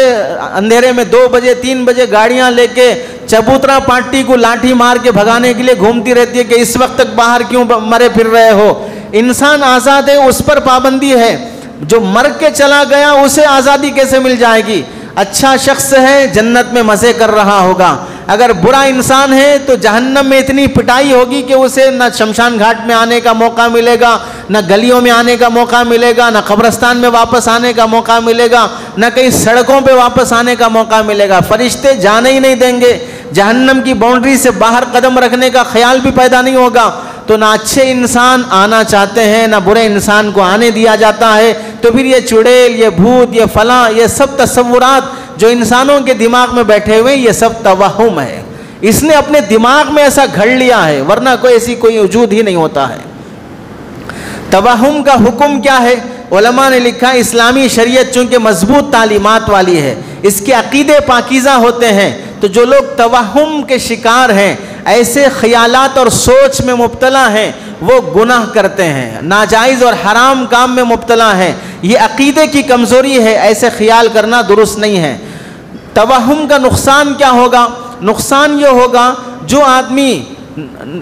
اندھیرے میں 2 بجے 3 بجے گاڑیاں لے کے چبوترا پارٹی کو لاٹھی مار کے بھگانے کے لیے گھومتی رہتی ہے کہ اس وقت تک باہر کیوں مرے پھر رہے ہو۔ انسان آزاد ہے، اس پر پابندی ہے۔ جو مر کے چلا گیا اسے آزادی کیسے مل جائے گی؟ اچھا شخص ہے جنت میں مزے کر رہا ہوگا، اگر برا انسان ہے تو جہنم میں اتنی پٹائی ہوگی کہ اسے نہ شمشان گھاٹ میں آنے کا موقع ملے گا، نہ گلیوں میں آنے کا موقع ملے گا، نہ قبرستان میں واپس آنے کا موقع ملے گا، نہ کہیں سڑکوں پہ واپس آنے کا موقع ملے گا۔ فرشتے جانے ہی نہیں دیں گے، جہنم کی باؤنڈری سے باہر قدم رکھنے کا خیال بھی پیدا نہیں ہوگا۔ تو نہ اچھے انسان آنا چاہتے ہیں، نہ برے انسان کو آنے دیا جاتا ہے۔ تو پھر یہ چڑیل، یہ بھوت، یہ فلاں، یہ سب تصورات جو انسانوں کے دماغ میں بیٹھے ہوئے، یہ سب توہم ہے۔ اس نے اپنے دماغ میں ایسا گھڑ لیا ہے، ورنہ کوئی وجود ہی نہیں ہوتا ہے۔ توہم کا حکم کیا ہے؟ علماء نے لکھا اسلامی شریعت چونکہ مضبوط تعلیمات والی ہے، اس کے عقیدے پاکیزہ ہوتے ہیں، تو جو لوگ توہم کے شکار ہیں، ایسے خیالات اور سوچ میں مبتلا ہیں، وہ گناہ کرتے ہیں، ناجائز اور حرام کام میں مبتلا ہیں۔ یہ عقیدے کی کمزوری ہے، ایسے خیال کرنا درست نہیں ہے۔ توہم کا نقصان کیا ہوگا؟ نقصان یہ ہوگا جو آدمی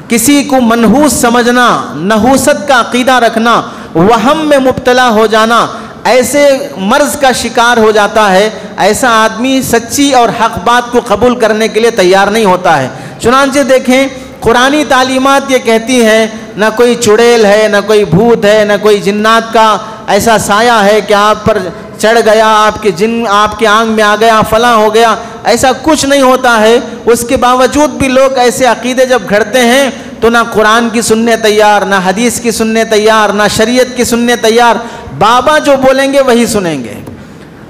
کسی کو منحوس سمجھنا، نحوست کا عقیدہ رکھنا، وہم میں مبتلا ہو جانا، ایسے مرض کا شکار ہو جاتا ہے، ایسا آدمی سچی اور حق بات کو قبول کرنے کے لیے تیار نہیں ہوتا ہے۔ چنانچہ دیکھیں قرآنی تعلیمات یہ کہتی ہیں نہ کوئی چڑیل ہے، نہ کوئی بھوت ہے، نہ کوئی جنات کا ایسا سایہ ہے کہ آپ پر چڑھ گیا، آپ کے جن آپ کے آنگ میں آ گیا، فلاں ہو گیا، ایسا کچھ نہیں ہوتا ہے۔ اس کے باوجود بھی لوگ ایسے عقیدے جب گھڑتے ہیں تو نہ قرآن کی سننے تیار، نہ حدیث کی سننے تیار، نہ شریعت کی سننے تیار۔ بابا جو بولیں گے وہی سنیں گے،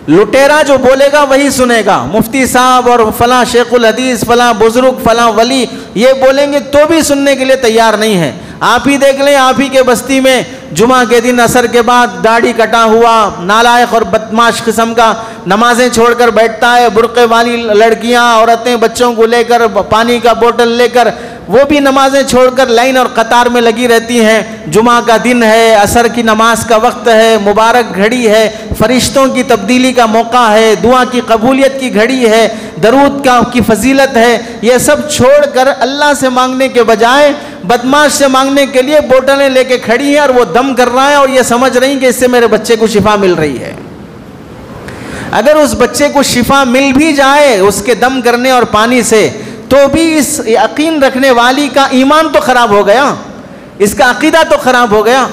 لٹیرا جو بولے گا وہی سنے گا، مفتی صاحب اور فلاں شیخ الحدیث، فلاں بزرگ، فلاں ولی یہ بولیں گے تو بھی سننے کے لیے تیار نہیں ہے۔ آپ ہی دیکھ لیں، آپ ہی کے بستی میں جمعہ کے دن عصر کے بعد داڑھی کٹا ہوا نالائق اور بدماش قسم کا نمازیں چھوڑ کر بیٹھتا ہے، برقعے والی لڑکیاں، عورتیں بچوں کو لے کر، پانی کا بوتل لے کر، وہ بھی نمازیں چھوڑ کر لائن اور قطار میں لگی رہتی ہیں۔ جمعہ کا دن ہے، عصر کی نماز کا وقت ہے، مبارک گھڑی ہے، فرشتوں کی تبدیلی کا موقع ہے، دعا کی قبولیت کی گھڑی ہے، درود کی فضیلت ہے، یہ سب چھوڑ کر اللہ سے مانگنے کے بجائے بدماش سے مانگنے کے لیے بوتلیں لے کے کھڑی ہیں، اور وہ دم کر رہا ہے اور یہ سمجھ رہی ہیں کہ اس سے میرے بچے کو شفا مل رہی ہے۔ اگر اس بچے کو شفا مل بھی جائے اس کے دم کرنے اور پانی سے، تو بھی اس یقین رکھنے والی کا ایمان تو خراب ہو گیا، اس کا عقیدہ تو خراب ہو گیا۔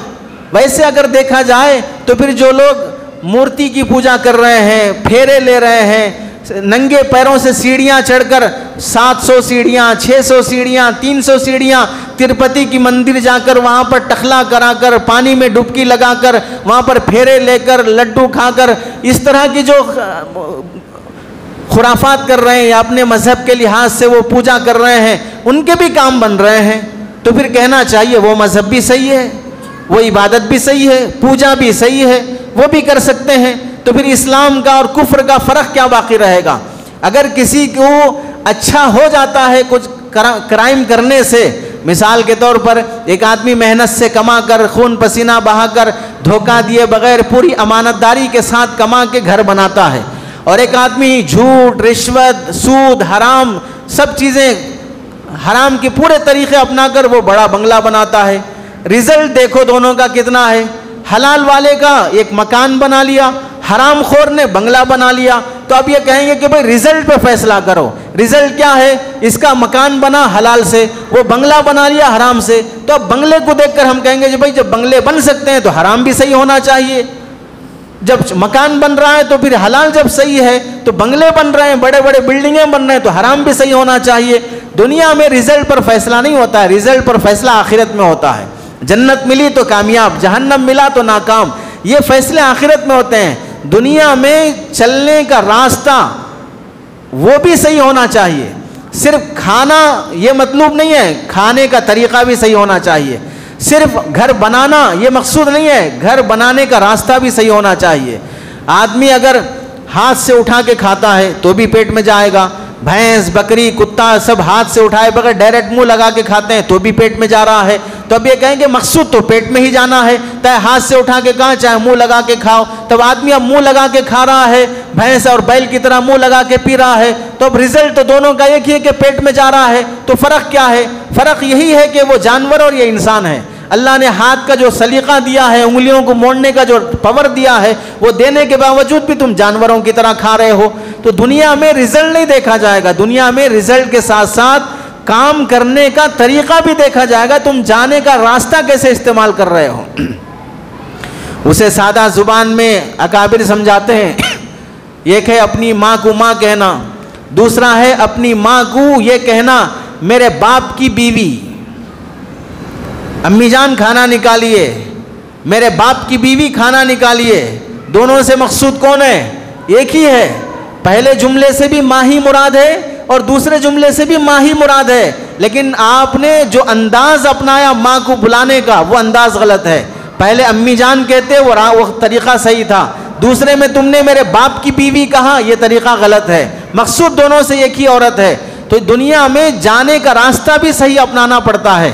ویسے اگر دیکھا جائے تو پھر جو لوگ مورتی کی پوجا کر رہے ہیں، پھیرے لے رہے ہیں، ننگے پیروں سے سیڑھیاں چڑھ کر 700 سیڑھیاں، 600 سیڑھیاں، 300 سیڑھیاں، تروپتی کی مندر جا کر وہاں پر ٹخلا کرا کر، پانی میں ڈبکی لگا کر، وہاں پر پھیرے لے کر، لڈو کھا کر، اس طرح کی جو خرافات کر رہے ہیں یا اپنے مذہب کے لحاظ سے وہ پوجا کر رہے ہیں، ان کے بھی کام بن رہے ہیں، تو پھر کہنا چاہیے وہ مذہب بھی صحیح ہے، وہ عبادت بھی صحیح ہے، پوجا بھی صحیح ہے، وہ بھی کر سکتے ہیں، تو پھر اسلام کا اور کفر کا فرق کیا باقی رہے گا؟ اگر کسی کو اچھا ہو جاتا ہے کچھ کرائم کرنے سے، مثال کے طور پر ایک آدمی محنت سے کما کر، خون پسینہ بہا کر، دھوکہ دیے بغیر پوری امانت داری کے ساتھ کما کے گھر بناتا ہے، اور ایک آدمی جھوٹ، رشوت، سود، حرام، سب چیزیں حرام کے پورے طریقے اپنا کر وہ بڑا بنگلہ بناتا ہے، رزلٹ دیکھو دونوں کا کتنا ہے۔ حلال والے کا ایک مکان بنا لیا، حرام خور نے بنگلہ بنا لیا، تو اب یہ کہیں گے کہ بھئی رزلٹ پہ فیصلہ کرو، رزلٹ کیا ہے؟ اس کا مکان بنا حلال سے، وہ بنگلہ بنا لیا حرام سے، تو اب بنگلے کو دیکھ کر ہم کہیں گے کہ بھئی جب بنگلے بن سکتے ہیں تو حرام بھی صحیح ہونا چاہیے، جب مکان بن رہا ہے تو پھر حلال جب صحیح ہے تو بنگلے بن رہے ہیں، بڑے بڑے بلڈنگیں بن رہے ہیں تو حرام بھی صحیح ہونا چاہیے۔ دنیا میں رزلٹ پر فیصلہ نہیں ہوتا ہے، رزلٹ پر فیصلہ آخرت میں ہوتا ہے۔ جنت ملی تو کامیاب، جہنم ملا تو ناکام، یہ فیصلے آخرت میں ہوتے ہیں۔ دنیا میں چلنے کا راستہ وہ بھی صحیح ہونا چاہیے، صرف کھانا یہ مطلوب نہیں ہے، کھانے کا طریقہ بھی صحیح ہونا چاہیے، صرف گھر بنانا یہ مقصود نہیں ہے، گھر بنانے کا راستہ بھی صحیح ہونا چاہیے۔ آدمی اگر ہاتھ سے اٹھا کے کھاتا ہے تو بھی پیٹ میں جائے گا، بھینس، بکری، کتا سب ہاتھ سے اٹھائے بغیر ڈائریکٹ منہ لگا کے کھاتے ہیں تو بھی پیٹ میں جا رہا ہے، تو اب یہ کہیں کہ مقصود تو پیٹ میں ہی جانا ہے، چاہے ہاتھ سے اٹھا کے کھاؤ چاہے منہ لگا کے کھاؤ، تب آدمی اب منہ لگا کے کھا رہا ہے، بھینس اور بیل کی طرح منہ لگا کے پی رہا ہے، تو اب رزلٹ تو دونوں کا ایک ہی ہے کہ پیٹ میں جا رہا ہے، تو فرق کیا ہے؟ فرق یہی ہے کہ وہ جانور اور یہ انسان ہے۔ اللہ نے ہاتھ کا جو سلیقہ دیا ہے، انگلیوں کو موڑنے کا جو پاور دیا ہے، وہ دینے کے باوجود بھی تم جانوروں کی طرح کھا رہے ہو۔ تو دنیا میں رزلٹ نہیں دیکھا جائے گا، دنیا میں رزلٹ کے ساتھ ساتھ کام کرنے کا طریقہ بھی دیکھا جائے گا، تم جانے کا راستہ کیسے استعمال کر رہے ہو۔ اسے سادہ زبان میں اکابر سمجھاتے ہیں، ایک ہے اپنی ماں کو ماں کہنا، دوسرا ہے اپنی ماں کو یہ کہنا میرے باپ کی بیوی۔ امی جان کھانا نکالیے، میرے باپ کی بیوی کھانا نکالیے، دونوں سے مقصود کون ہے؟ ایک ہی ہے۔ پہلے جملے سے بھی ماں ہی مراد ہے اور دوسرے جملے سے بھی ماں ہی مراد ہے، لیکن آپ نے جو انداز اپنایا ماں کو بلانے کا وہ انداز غلط ہے۔ پہلے امی جان کہتے وہ طریقہ صحیح تھا، دوسرے میں تم نے میرے باپ کی بیوی کہا، یہ طریقہ غلط ہے۔ مقصود دونوں سے ایک ہی عورت ہے، تو دنیا میں جانے کا راستہ بھی صحیح اپنانا پڑتا ہے۔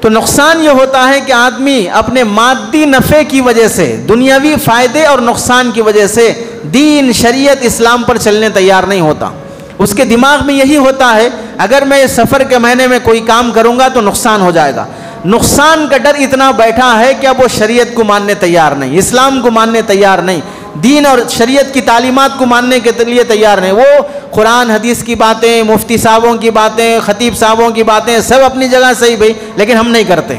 تو نقصان یہ ہوتا ہے کہ آدمی اپنے مادی نفع کی وجہ سے، دنیاوی فائدے اور نقصان کی وجہ سے دین، شریعت، اسلام پر چلنے تیار نہیں ہوتا۔ اس کے دماغ میں یہی ہوتا ہے اگر میں سفر کے مہینے میں کوئی کام کروں گا تو نقصان ہو جائے گا۔ نقصان کا ڈر اتنا بیٹھا ہے کہ اب وہ شریعت کو ماننے تیار نہیں، اسلام کو ماننے تیار نہیں، دین اور شریعت کی تعلیمات کو ماننے کے لیے تیار نہیں۔ وہ قرآن حدیث کی باتیں، مفتی صاحبوں کی باتیں، خطیب صاحبوں کی باتیں سب اپنی جگہ صحیح بھائی، لیکن ہم نہیں کرتے،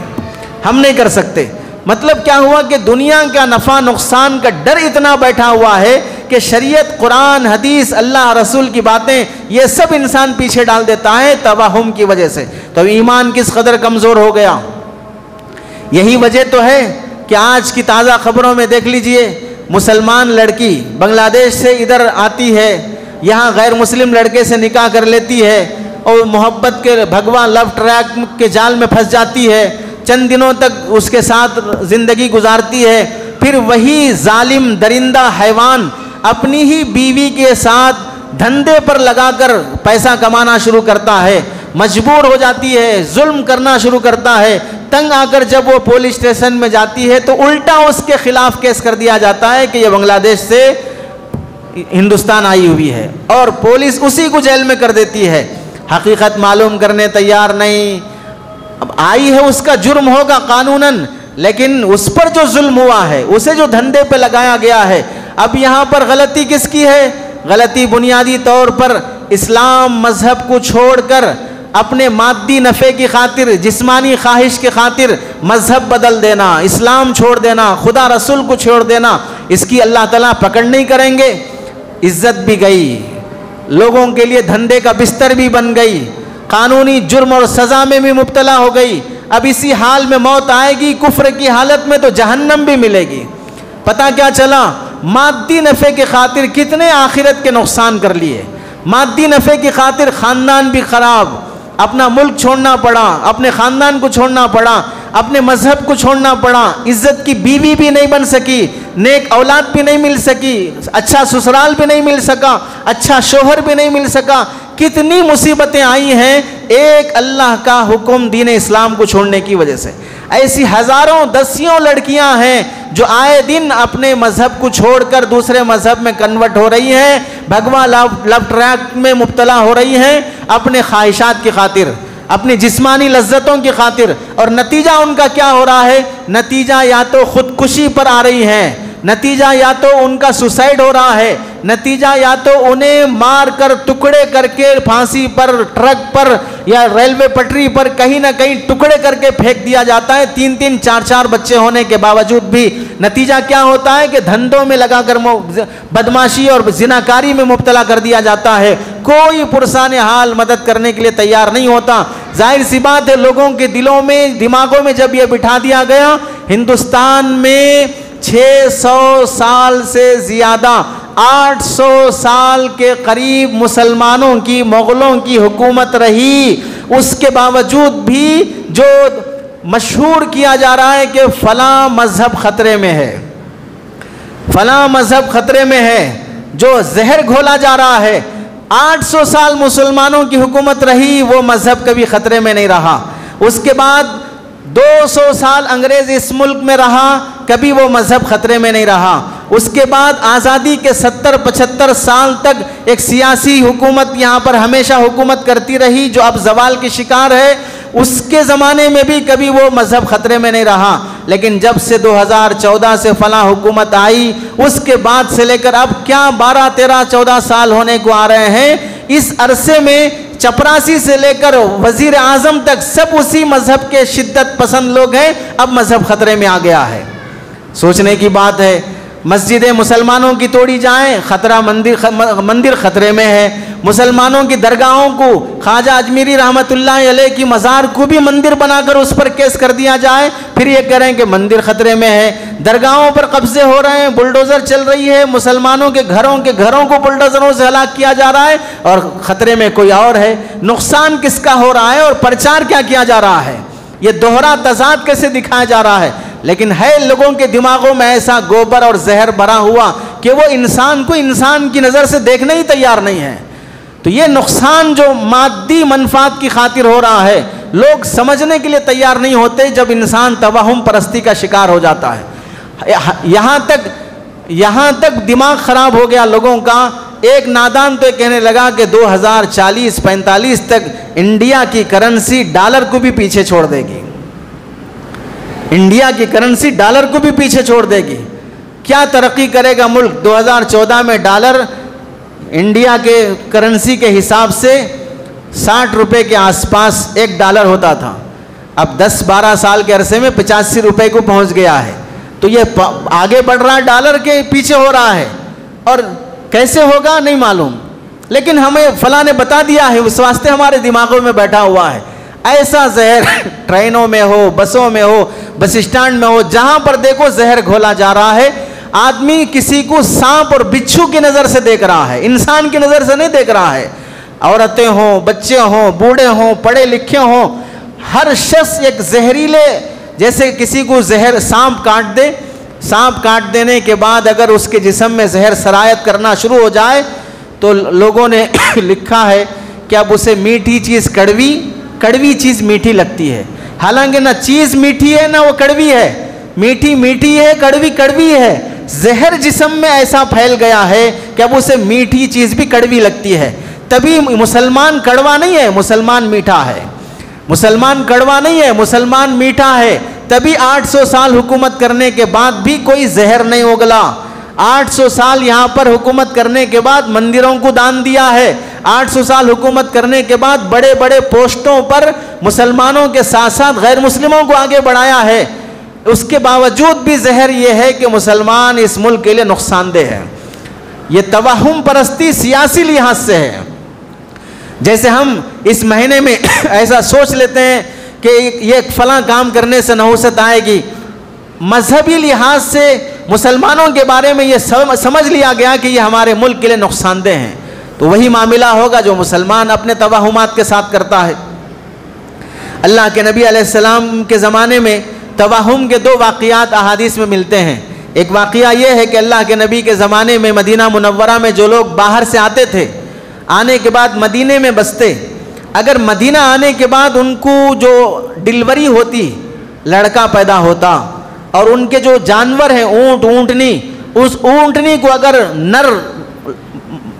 ہم نہیں کر سکتے۔ مطلب کیا ہوا کہ دنیا کا نفع نقصان کا ڈر اتنا بیٹھا ہوا ہے کہ شریعت، قرآن، حدیث، اللہ رسول کی باتیں یہ سب انسان پیچھے ڈال دیتا ہے توہم کی وجہ سے۔ تو ایمان کس قدر کمزور ہو گیا۔ یہی وجہ تو ہے کہ آج کی تازہ خبروں میں دیکھ لیجئے، مسلمان لڑکی بنگلہ دیش سے ادھر آتی ہے، یہاں غیر مسلم لڑکے سے نکاح کر لیتی ہے اور محبت کے بھگوا لو ٹریک کے جال میں پھنس جاتی ہے، چند دنوں تک اس کے ساتھ زندگی گزارتی ہے، پھر وہی ظالم درندہ حیوان اپنی ہی بیوی کے ساتھ دھندے پر لگا کر پیسہ کمانا شروع کرتا ہے، مجبور ہو جاتی ہے، ظلم کرنا شروع کرتا ہے، تنگ آ کر جب وہ پولیس اسٹیشن میں جاتی ہے تو الٹا اس کے خلاف کیس کر دیا جاتا ہے کہ یہ بنگلہ دیش سے ہندوستان آئی ہوئی ہے، اور پولیس اسی کو جیل میں کر دیتی ہے۔ حقیقت معلوم کرنے تیار نہیں۔ اب آئی ہے، اس کا جرم ہوگا قانوناً، لیکن اس پر جو ظلم ہوا ہے، اسے جو دھندے پہ لگایا گیا ہے، اب یہاں پر غلطی کس کی ہے؟ غلطی بنیادی طور پر اسلام مذہب کو چھوڑ کر اپنے مادی نفع کی خاطر، جسمانی خواہش کی خاطر مذہب بدل دینا، اسلام چھوڑ دینا، خدا رسول کو چھوڑ دینا، اس کی اللہ تعالیٰ پکڑ نہیں کریں گے۔ عزت بھی گئی، لوگوں کے لیے دھندے کا بستر بھی بن گئی، قانونی جرم اور سزا میں بھی مبتلا ہو گئی، اب اسی حال میں موت آئے گی، کفر کی حالت میں تو جہنم بھی ملے گی۔ پتہ کیا چلا؟ مادی نفع کی خاطر کتنے آخرت کے نقصان کر لیے. مادی نفع کی خاطر خاندان بھی خراب، اپنا ملک چھوڑنا پڑا، اپنے خاندان کو چھوڑنا پڑا، اپنے مذہب کو چھوڑنا پڑا، عزت کی بیوی بھی نہیں بن سکی، نیک اولاد بھی نہیں مل سکی، اچھا سسرال بھی نہیں مل سکا، اچھا شوہر بھی نہیں مل سکا. کتنی مصیبتیں آئی ہیں ایک اللہ کا حکم دین اسلام کو چھوڑنے کی وجہ سے. ایسی ہزاروں دسیوں لڑکیاں ہیں جو آئے دن اپنے مذہب کو چھوڑ کر دوسرے مذہب میں کنورٹ ہو رہی ہیں، بھگوا لو ٹریک میں مبتلا ہو رہی ہیں اپنے خواہشات کی خاطر، اپنی جسمانی لذتوں کی خاطر. اور نتیجہ ان کا کیا ہو رہا ہے؟ نتیجہ یا تو خودکشی پر آ رہی ہیں، نتیجہ یا تو ان کا سوسائڈ ہو رہا ہے، نتیجہ یا تو انہیں مار کر ٹکڑے کر کے پھانسی پر، ٹرک پر یا ریلوے پٹری پر کہیں نہ کہیں ٹکڑے کر کے پھینک دیا جاتا ہے. 3 4 بچے ہونے کے باوجود بھی نتیجہ کیا ہوتا ہے کہ دھندوں میں لگا کر بدماشی اور زناکاری میں مبتلا کر دیا جاتا ہے. کوئی پرسان حال مدد کرنے کے لیے تیار نہیں ہوتا. ظاہر سی بات ہے لوگوں کے دلوں میں، دماغوں میں جب یہ بٹھا دیا گیا، ہندوستان میں 600 سال سے زیادہ 800 سال کے قریب مسلمانوں کی، مغلوں کی حکومت رہی. اس کے باوجود بھی جو مشہور کیا جا رہا ہے کہ فلاں مذہب خطرے میں ہے، فلاں مذہب خطرے میں ہے، جو زہر گھولا جا رہا ہے. 800 سال مسلمانوں کی حکومت رہی، وہ مذہب کبھی خطرے میں نہیں رہا. اس کے بعد 200 سال انگریز اس ملک میں رہا، کبھی وہ مذہب خطرے میں نہیں رہا. اس کے بعد آزادی کے 70-75 سال تک ایک سیاسی حکومت یہاں پر ہمیشہ حکومت کرتی رہی جو اب زوال کی شکار ہے. اس کے زمانے میں بھی کبھی وہ مذہب خطرے میں نہیں رہا. لیکن جب سے 2014 سے فلاں حکومت آئی، اس کے بعد سے لے کر اب کیا 12 13 14 سال ہونے کو آ رہے ہیں، اس عرصے میں چپراسی سے لے کر وزیر اعظم تک سب اسی مذہب کے شدت پسند لوگ ہیں. اب مذہب خطرے میں آ گیا ہے. سوچنے کی بات ہے، مسجدیں مسلمانوں کی توڑی جائیں، خطرہ مندر خطرے میں ہے. مسلمانوں کی درگاہوں کو، خواجہ اجمیری رحمت اللہ علیہ کی مزار کو بھی مندر بنا کر اس پر کیس کر دیا جائے، پھر یہ کہیں کہ مندر خطرے میں ہے. درگاہوں پر قبضے ہو رہے ہیں، بلڈوزر چل رہی ہے، مسلمانوں کے گھروں کو بلڈوزروں سے ہلاک کیا جا رہا ہے، اور خطرے میں کوئی اور ہے. نقصان کس کا ہو رہا ہے اور پرچار کیا کیا جا رہا ہے؟ یہ دوہرا تضاد کیسے دکھایا جا رہا ہے؟ لیکن ہے لوگوں کے دماغوں میں ایسا گوبر اور زہر بھرا ہوا کہ وہ انسان کو انسان کی نظر سے دیکھنے ہی تیار نہیں ہے. تو یہ نقصان جو مادی منفعت کی خاطر ہو رہا ہے، لوگ سمجھنے کے لیے تیار نہیں ہوتے جب انسان توہم پرستی کا شکار ہو جاتا ہے. یہاں تک دماغ خراب ہو گیا لوگوں کا. ایک نادان تو کہنے لگا کہ 2040-45 تک انڈیا کی کرنسی ڈالر کو بھی پیچھے چھوڑ دے گی. انڈیا کی کرنسی ڈالر کو بھی پیچھے چھوڑ دے گی. کیا ترقی کرے گا ملک؟ 2014 میں ڈالر انڈیا کے کرنسی کے حساب سے 60 روپے کے آس پاس ایک ڈالر ہوتا تھا. اب 10-12 سال کے عرصے میں 85 روپے کو پہنچ گیا ہے. تو یہ آگے بڑھ رہا ہے، ڈالر کے پیچھے ہو رہا ہے. اور کیسے ہوگا نہیں معلوم، لیکن ہمیں فلاں نے بتا دیا ہے، اس واسطے ہمارے دماغوں میں بیٹھا ہوا ہے. ایسا زہر ٹرینوں میں ہو، بسوں میں ہو، بس اسٹینڈ میں ہو، جہاں پر دیکھو زہر گھولا جا رہا ہے. آدمی کسی کو سانپ اور بچھو کی نظر سے دیکھ رہا ہے، انسان کی نظر سے نہیں دیکھ رہا ہے. عورتیں ہوں، بچے ہوں، بوڑھے ہوں، پڑھے لکھے ہوں، ہر شخص ایک زہریلے، جیسے کسی کو زہر سانپ کاٹ دے، سانپ کاٹ دینے کے بعد اگر اس کے جسم میں زہر سرایت کرنا شروع ہو جائے تو لوگوں نے لکھا ہے کہ اب اسے میٹھی چیز کڑوی چیز میٹھی لگتی ہے. حالانکہ نہ چیز میٹھی ہے نہ وہ کڑوی ہے، میٹھی میٹھی ہے، کڑوی کڑوی ہے. زہر جسم میں ایسا پھیل گیا ہے کہ اب اسے میٹھی چیز بھی کڑوی لگتی ہے. تبھی مسلمان کڑوا نہیں ہے، مسلمان میٹھا ہے. مسلمان کڑوا نہیں ہے، مسلمان میٹھا ہے. تبھی 800 سال حکومت کرنے کے بعد بھی کوئی زہر نہیں اگلا. 800 سال یہاں پر حکومت کرنے کے بعد مندروں کو دان دیا ہے. 800 سال حکومت کرنے کے بعد بڑے بڑے پوسٹوں پر مسلمانوں کے ساتھ ساتھ غیر مسلموں کو آگے بڑھایا ہے. اس کے باوجود بھی زہر یہ ہے کہ مسلمان اس ملک کے لیے نقصان دہ ہے. یہ توہم پرستی سیاسی لحاظ سے ہے. جیسے ہم اس مہینے میں ایسا سوچ لیتے ہیں کہ یہ فلاں کام کرنے سے نحوست آئے گی. مذہبی لحاظ سے مسلمانوں کے بارے میں یہ سمجھ لیا گیا کہ یہ ہمارے ملک کے لیے نقصان دہ ہیں، تو وہی معاملہ ہوگا جو مسلمان اپنے توہمات کے ساتھ کرتا ہے۔ اللہ کے نبی علیہ السلام کے زمانے میں توہم کے 2 واقعات احادیث میں ملتے ہیں۔ ایک واقعہ یہ ہے کہ اللہ کے نبی کے زمانے میں مدینہ منورہ میں جو لوگ باہر سے آتے تھے، آنے کے بعد مدینے میں بستے، اگر مدینہ آنے کے بعد ان کو جو ڈلیوری ہوتی، لڑکا پیدا ہوتا، اور ان کے جو جانور ہیں اونٹ اونٹنی، اس اونٹنی کو اگر نر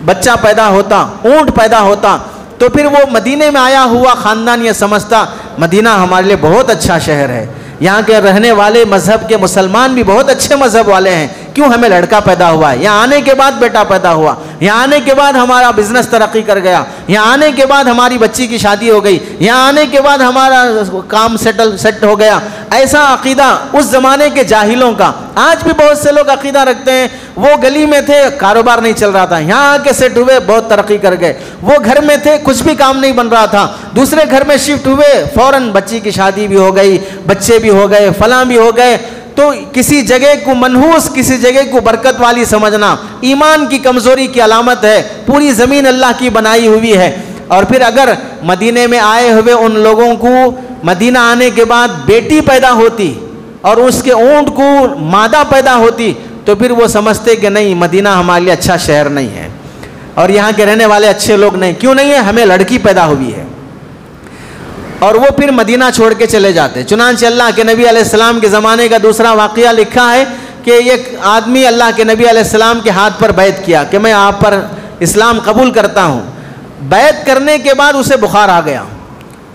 بچہ پیدا ہوتا، اونٹ پیدا ہوتا، تو پھر وہ مدینے میں آیا ہوا خاندان یہ سمجھتا مدینہ ہمارے لیے بہت اچھا شہر ہے، یہاں کے رہنے والے مذہب کے مسلمان بھی بہت اچھے مذہب والے ہیں، کیوں ہمیں لڑکا پیدا ہوا ہے، یہاں آنے کے بعد بیٹا پیدا ہوا، یہاں آنے کے بعد ہمارا بزنس ترقی کر گیا، یہاں آنے کے بعد ہماری بچی کی شادی ہو گئی، یہاں آنے کے بعد ہمارا کام سیٹ ہو گیا۔ ایسا عقیدہ اس زمانے کے جاہلوں کا، آج بھی بہت سے لوگ عقیدہ رکھتے ہیں، وہ گلی میں تھے کاروبار نہیں چل رہا تھا، یہاں آ کے سیٹ ہوئے بہت ترقی کر گئے، وہ گھر میں تھے کچھ بھی کام نہیں بن رہا تھا، دوسرے گھر میں شفٹ ہوئے فوراً بچی کی شادی بھی ہو گئی، بچے بھی ہو گئے، فلاں بھی ہو گئے۔ تو کسی جگہ کو منحوس، کسی جگہ کو برکت والی سمجھنا ایمان کی کمزوری کی علامت ہے۔ پوری زمین اللہ کی بنائی ہوئی ہے، اور پھر اگر مدینے میں آئے ہوئے ان لوگوں کو مدینہ آنے کے بعد بیٹی پیدا ہوتی اور اس کے اونٹ کو مادہ پیدا ہوتی، تو پھر وہ سمجھتے کہ نہیں مدینہ ہمارے لیے اچھا شہر نہیں ہے، اور یہاں کے رہنے والے اچھے لوگ نہیں، کیوں نہیں ہے، ہمیں لڑکی پیدا ہوئی ہے، اور وہ پھر مدینہ چھوڑ کے چلے جاتے۔ چنانچہ اللہ کے نبی علیہ السلام کے زمانے کا دوسرا واقعہ لکھا ہے کہ ایک آدمی اللہ کے نبی علیہ السلام کے ہاتھ پر بیعت کیا کہ میں آپ پر اسلام قبول کرتا ہوں۔ بیعت کرنے کے بعد اسے بخار آ گیا،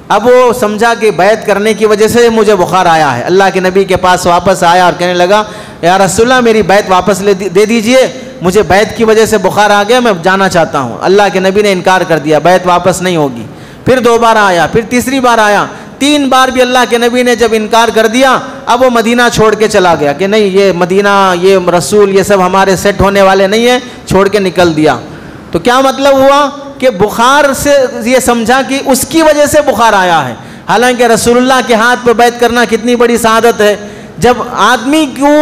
اب وہ سمجھا کہ بیعت کرنے کی وجہ سے مجھے بخار آیا ہے، اللہ کے نبی کے پاس واپس آیا اور کہنے لگا یا رسول اللہ میری بیعت واپس دے دیجئے، مجھے بیعت کی وجہ سے بخار آ گیا، میں جانا چاہتا ہوں۔ اللہ کے نبی نے انکار کر دیا، بیعت واپس نہیں ہوگی۔ پھر 2 بار آیا، پھر تیسری بار آیا، 3 بار بھی اللہ کے نبی نے جب انکار کر دیا، اب وہ مدینہ چھوڑ کے چلا گیا کہ نہیں یہ مدینہ، یہ رسول، یہ سب ہمارے سیٹ ہونے والے نہیں ہیں، چھوڑ کے نکل دیا۔ تو کیا مطلب ہوا کہ بخار سے یہ سمجھا کہ اس کی وجہ سے بخار آیا ہے، حالانکہ رسول اللہ کے ہاتھ پہ بیعت کرنا کتنی بڑی سعادت ہے۔ جب آدمی کو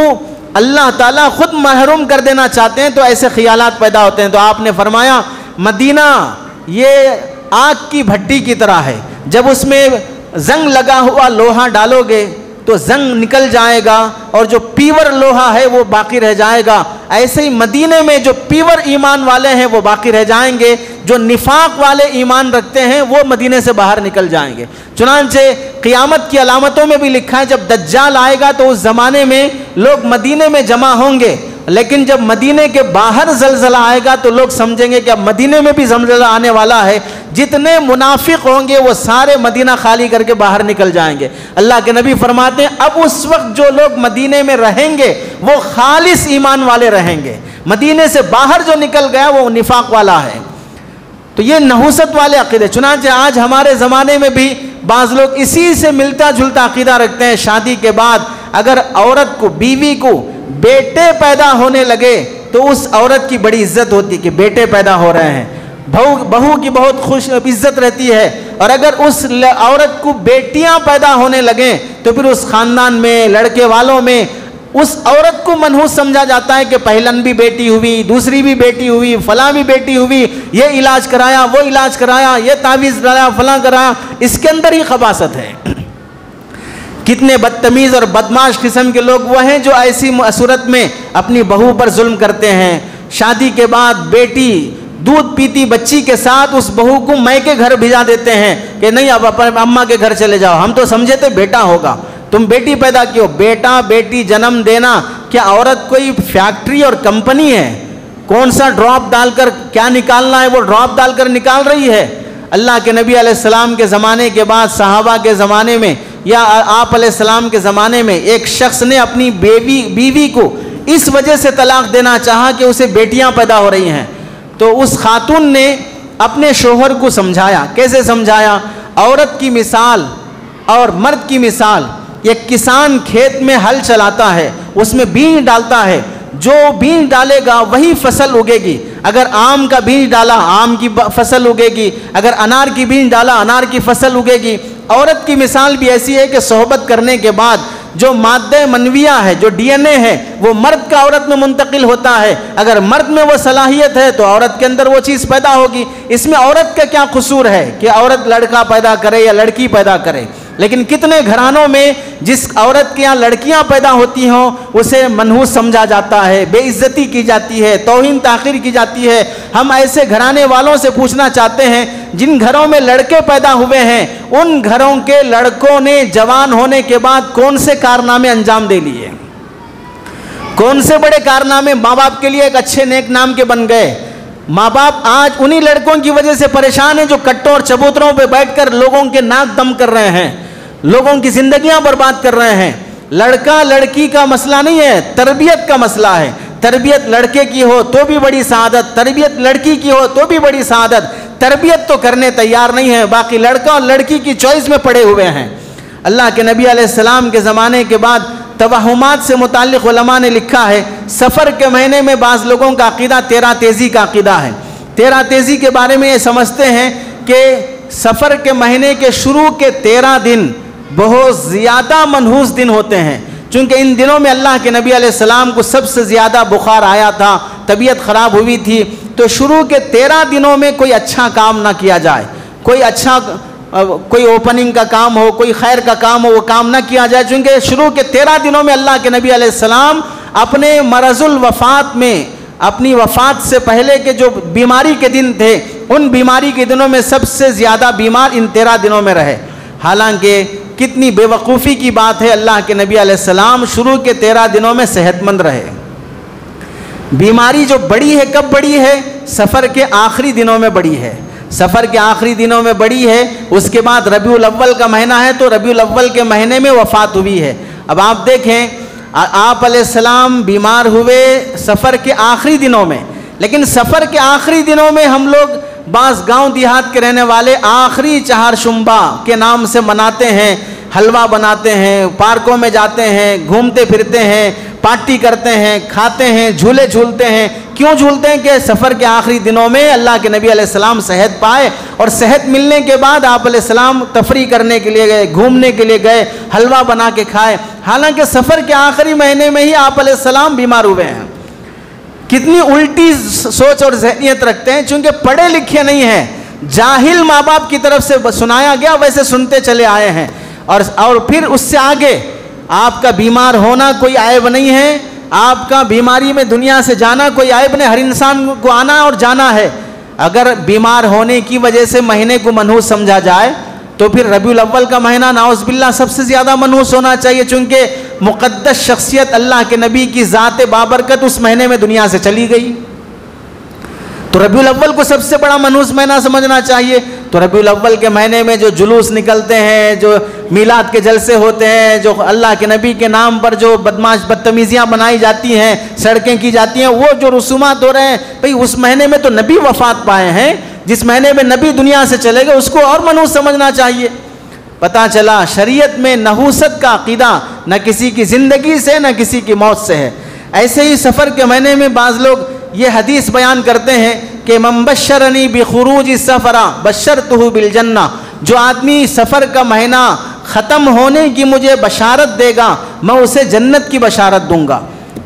اللہ تعالیٰ خود محروم کر دینا چاہتے ہیں تو ایسے خیالات پیدا ہوتے ہیں۔ تو آپ نے فرمایا مدینہ یہ آگ کی بھٹی کی طرح ہے، جب اس میں زنگ لگا ہوا لوہا ڈالو گے تو زنگ نکل جائے گا اور جو پیور لوہا ہے وہ باقی رہ جائے گا۔ ایسے ہی مدینے میں جو پیور ایمان والے ہیں وہ باقی رہ جائیں گے، جو نفاق والے ایمان رکھتے ہیں وہ مدینے سے باہر نکل جائیں گے۔ چنانچہ قیامت کی علامتوں میں بھی لکھا ہے جب دجال آئے گا تو اس زمانے میں لوگ مدینے میں جمع ہوں گے، لیکن جب مدینے کے باہر زلزلہ آئے گا تو لوگ سمجھیں گے کہ اب مدینے میں بھی زلزلہ آنے والا ہے، جتنے منافق ہوں گے وہ سارے مدینہ خالی کر کے باہر نکل جائیں گے۔ اللہ کے نبی فرماتے ہیں اب اس وقت جو لوگ مدینے میں رہیں گے وہ خالص ایمان والے رہیں گے، مدینے سے باہر جو نکل گیا وہ نفاق والا ہے۔ تو یہ نحوست والے عقیدے، چنانچہ آج ہمارے زمانے میں بھی بعض لوگ اسی سے ملتا جلتا عقیدہ رکھتے ہیں، شادی کے بعد اگر عورت کو، بیوی کو بیٹے پیدا ہونے لگے تو اس عورت کی بڑی عزت ہوتی کہ بیٹے پیدا ہو رہے ہیں، بہو کی بہت خوش عزت رہتی ہے، اور اگر اس عورت کو بیٹیاں پیدا ہونے لگیں تو پھر اس خاندان میں، لڑکے والوں میں اس عورت کو منحوس سمجھا جاتا ہے کہ پہلن بھی بیٹی ہوئی، دوسری بھی بیٹی ہوئی، فلاں بھی بیٹی ہوئی، یہ علاج کرایا، وہ علاج کرایا، یہ تعویذ ڈالا، فلاں کرایا، اس کے اندر ہی خباثت ہے۔ کتنے بدتمیز اور بدمعاش قسم کے لوگ وہ ہیں جو ایسی صورت میں اپنی بہو پر ظلم کرتے ہیں۔ شادی کے بعد بیٹی دودھ پیتی بچی کے ساتھ اس بہو کو میکے گھر بھیجا دیتے ہیں کہ نہیں اب اپنے اماں کے گھر چلے جاؤ، ہم تو سمجھے تھے بیٹا ہوگا، تم بیٹی پیدا کیوں؟ بیٹا بیٹی جنم دینا کیا عورت کوئی فیکٹری اور کمپنی ہے؟ کون سا ڈراپ ڈال کر کیا نکالنا ہے وہ ڈراپ ڈال کر نکال رہی ہے۔ اللہ کے نبی علیہ السلام کے زمانے کے بعد صحابہ کے زمانے میں یا آپ علیہ السلام کے زمانے میں ایک شخص نے اپنی بیوی کو اس وجہ سے طلاق دینا چاہا کہ اسے بیٹیاں پیدا ہو رہی ہیں، تو اس خاتون نے اپنے شوہر کو سمجھایا۔ کیسے سمجھایا؟ عورت کی مثال اور مرد کی مثال، ایک کسان کھیت میں ہل چلاتا ہے، اس میں بیج ڈالتا ہے، جو بیج ڈالے گا وہی فصل اگے گی۔ اگر آم کا بیج ڈالا آم کی فصل اگے گی، اگر انار کی بیج ڈالا انار کی فصل اگے گی۔ عورت کی مثال بھی ایسی ہے کہ صحبت کرنے کے بعد جو مادہ منویہ ہے، جو ڈی این اے ہے، وہ مرد کا عورت میں منتقل ہوتا ہے۔ اگر مرد میں وہ صلاحیت ہے تو عورت کے اندر وہ چیز پیدا ہوگی۔ اس میں عورت کا کیا قصور ہے کہ عورت لڑکا پیدا کرے یا لڑکی پیدا کرے؟ لیکن کتنے گھرانوں میں جس عورت کے یہاں لڑکیاں پیدا ہوتی ہوں اسے منحوس سمجھا جاتا ہے، بے عزتی کی جاتی ہے، توہین تحقیر کی جاتی ہے۔ ہم ایسے گھرانے والوں سے پوچھنا چاہتے ہیں جن گھروں میں لڑکے پیدا ہوئے ہیں، ان گھروں کے لڑکوں نے جوان ہونے کے بعد کون سے کارنامے انجام دے لیے؟ کون سے بڑے کارنامے ماں باپ کے لیے ایک اچھے نیک نام کے بن گئے؟ ماں باپ آج انہی لڑکوں کی وجہ سے پریشان ہیں جو کٹوں اور چبوتروں پہ بیٹھ کر لوگوں کے ناک دم کر رہے ہیں، لوگوں کی زندگیاں برباد کر رہے ہیں۔ لڑکا لڑکی کا مسئلہ نہیں ہے، تربیت کا مسئلہ ہے۔ تربیت لڑکے کی ہو تو بھی بڑی سعادت، تربیت لڑکی کی ہو تو بھی بڑی سعادت۔ تربیت تو کرنے تیار نہیں ہے، باقی لڑکا اور لڑکی کی چوائس میں پڑے ہوئے ہیں۔ اللہ کے نبی علیہ السلام کے زمانے کے بعد توہمات سے متعلق علماء نے لکھا ہے، سفر کے مہینے میں بعض لوگوں کا عقیدہ تیرہ تیزی کا عقیدہ ہے۔ تیرہ تیزی کے بارے میں یہ سمجھتے ہیں کہ سفر کے مہینے کے شروع کے 13 دن بہت زیادہ منحوس دن ہوتے ہیں، چونکہ ان دنوں میں اللہ کے نبی علیہ السلام کو سب سے زیادہ بخار آیا تھا، طبیعت خراب ہوئی تھی، تو شروع کے 13 دنوں میں کوئی اچھا کام نہ کیا جائے، کوئی اوپننگ کا کام ہو، کوئی خیر کا کام ہو، وہ کام نہ کیا جائے، چونکہ شروع کے 13 دنوں میں اللہ کے نبی علیہ السلام اپنے مرض الوفات میں، اپنی وفات سے پہلے کے جو بیماری کے دن تھے، ان بیماری کے دنوں میں سب سے زیادہ بیمار ان 13 دنوں میں رہے۔ حالانکہ کتنی بے وقوفی کی بات ہے، اللہ کے نبی علیہ السلام شروع کے 13 دنوں میں صحت مند رہے۔ بیماری جو بڑی ہے کب بڑی ہے؟ سفر کے آخری دنوں میں بڑی ہے، سفر کے آخری دنوں میں بڑی ہے۔ اس کے بعد ربیع الاول کا مہینہ ہے تو ربیع الاول کے مہینے میں وفات ہوئی ہے۔ اب آپ دیکھیں، آپ علیہ السلام بیمار ہوئے سفر کے آخری دنوں میں، لیکن سفر کے آخری دنوں میں ہم لوگ بعض گاؤں دیہات کے رہنے والے آخری چہار شنبہ کے نام سے مناتے ہیں، حلوہ بناتے ہیں، پارکوں میں جاتے ہیں، گھومتے پھرتے ہیں، پارٹی کرتے ہیں، کھاتے ہیں، جھولے جھولتے ہیں۔ کیوں جھولتے ہیں؟ کہ سفر کے آخری دنوں میں اللہ کے نبی علیہ السلام صحت پائے، اور صحت ملنے کے بعد آپ علیہ السلام تفریح کرنے کے لیے گئے، گھومنے کے لیے گئے، حلوہ بنا کے کھائے، حالانکہ سفر کے آخری مہینے میں ہی آپ علیہ السلام بیمار ہوئے ہیں۔ کتنی الٹی سوچ اور ذہنیت رکھتے ہیں، چونکہ پڑھے لکھے نہیں ہیں، جاہل ماں باپ کی طرف سے سنایا گیا ویسے سنتے چلے آئے ہیں، اور پھر اس سے آگے آپ کا بیمار ہونا کوئی عیب نہیں ہے، آپ کا بیماری میں دنیا سے جانا کوئی عیب نہیں، ہر انسان کو آنا اور جانا ہے۔ اگر بیمار ہونے کی وجہ سے مہینے کو منحوس سمجھا جائے تو پھر ربیع الاول کا مہینہ نعوذ باللہ سب سے زیادہ منحوس ہونا چاہیے، چونکہ مقدس شخصیت اللہ کے نبی کی ذات بابرکت اس مہینے میں دنیا سے چلی گئی، تو ربیع الاول کو سب سے بڑا منحوس مہینہ سمجھنا چاہیے۔ تو ربیع الاول کے مہینے میں جو جلوس نکلتے ہیں، جو میلاد کے جلسے ہوتے ہیں، جو اللہ کے نبی کے نام پر جو بدتمیزیاں بنائی جاتی ہیں، سڑکیں کی جاتی ہیں، وہ جو رسومات ہو رہے ہیں، بھئی اس مہینے میں تو نبی وفات پائے ہیں، جس مہینے میں نبی دنیا سے چلے گئے اس کو اور منحوس سمجھنا چاہیے۔ پتہ چلا شریعت میں نحوست کا عقیدہ نہ کسی کی زندگی سے نہ کسی کی موت سے ہے۔ ایسے ہی سفر کے مہینے میں بعض لوگ یہ حدیث بیان کرتے ہیں کہ من بشرنی بخروج السفر بشرتہ بالجنہ، جو آدمی سفر کا مہینہ ختم ہونے کی مجھے بشارت دے گا میں اسے جنت کی بشارت دوں گا۔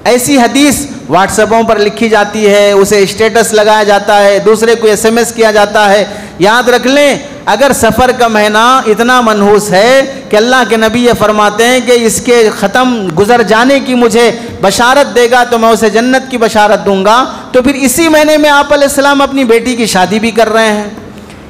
ایسی حدیث واٹس ایپوں پر لکھی جاتی ہے، اسے اسٹیٹس لگایا جاتا ہے، دوسرے کو SMS کیا جاتا ہے۔ یاد رکھ لیں، اگر سفر کا مہینہ اتنا منحوس ہے کہ اللہ کے نبی یہ فرماتے ہیں کہ اس کے ختم گزر جانے کی مجھے بشارت دے گا تو میں اسے جنت کی بشارت دوں گا، تو پھر اسی مہینے میں آپ علیہ السلام اپنی بیٹی کی شادی بھی کر رہے ہیں،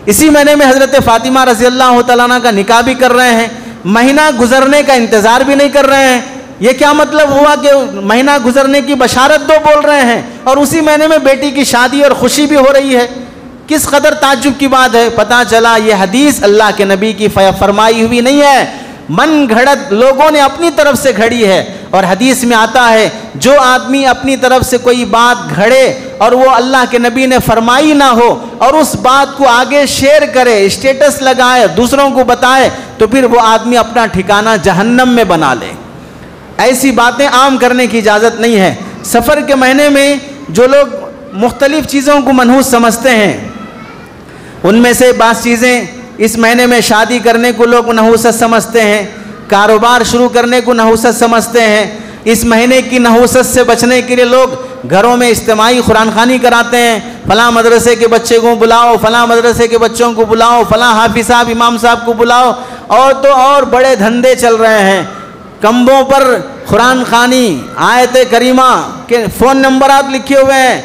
اسی مہینے میں حضرت فاطمہ رضی اللہ تعالیٰ عنہ کا نکاح بھی کر رہے ہیں، مہینہ گزرنے کا انتظار بھی نہیں کر رہے ہیں۔ یہ کیا مطلب ہوا کہ مہینہ گزرنے کی بشارت دو بول رہے ہیں اور اسی مہینے میں بیٹی کی شادی اور خوشی بھی ہو رہی ہے؟ کس قدر تعجب کی بات ہے۔ پتہ چلا یہ حدیث اللہ کے نبی کی فرمائی ہوئی نہیں ہے، من گھڑت لوگوں نے اپنی طرف سے گھڑی ہے۔ اور حدیث میں آتا ہے جو آدمی اپنی طرف سے کوئی بات گھڑے اور وہ اللہ کے نبی نے فرمائی نہ ہو اور اس بات کو آگے شیئر کرے، اسٹیٹس لگائے، دوسروں کو بتائے، تو پھر وہ آدمی اپنا ٹھکانہ جہنم میں بنا لے۔ ایسی باتیں عام کرنے کی اجازت نہیں ہے۔ سفر کے مہینے میں جو لوگ مختلف چیزوں کو منحوس سمجھتے ہیں، ان میں سے بعض چیزیں اس مہینے میں شادی کرنے کو لوگ نحوست سمجھتے ہیں، کاروبار شروع کرنے کو نحوست سمجھتے ہیں۔ اس مہینے کی نحوست سے بچنے کے لیے لوگ گھروں میں اجتماعی قرآن خوانی کراتے ہیں، فلاں مدرسے کے بچے کو بلاؤ، فلاں مدرسے کے بچوں کو بلاؤ، فلاں حافظ صاحب امام صاحب کو بلاؤ، اور تو اور بڑے دھندے چل رہے ہیں۔ کمبوں پر قرآن خوانی، آیت کریمہ کے فون نمبرات لکھے ہوئے ہیں،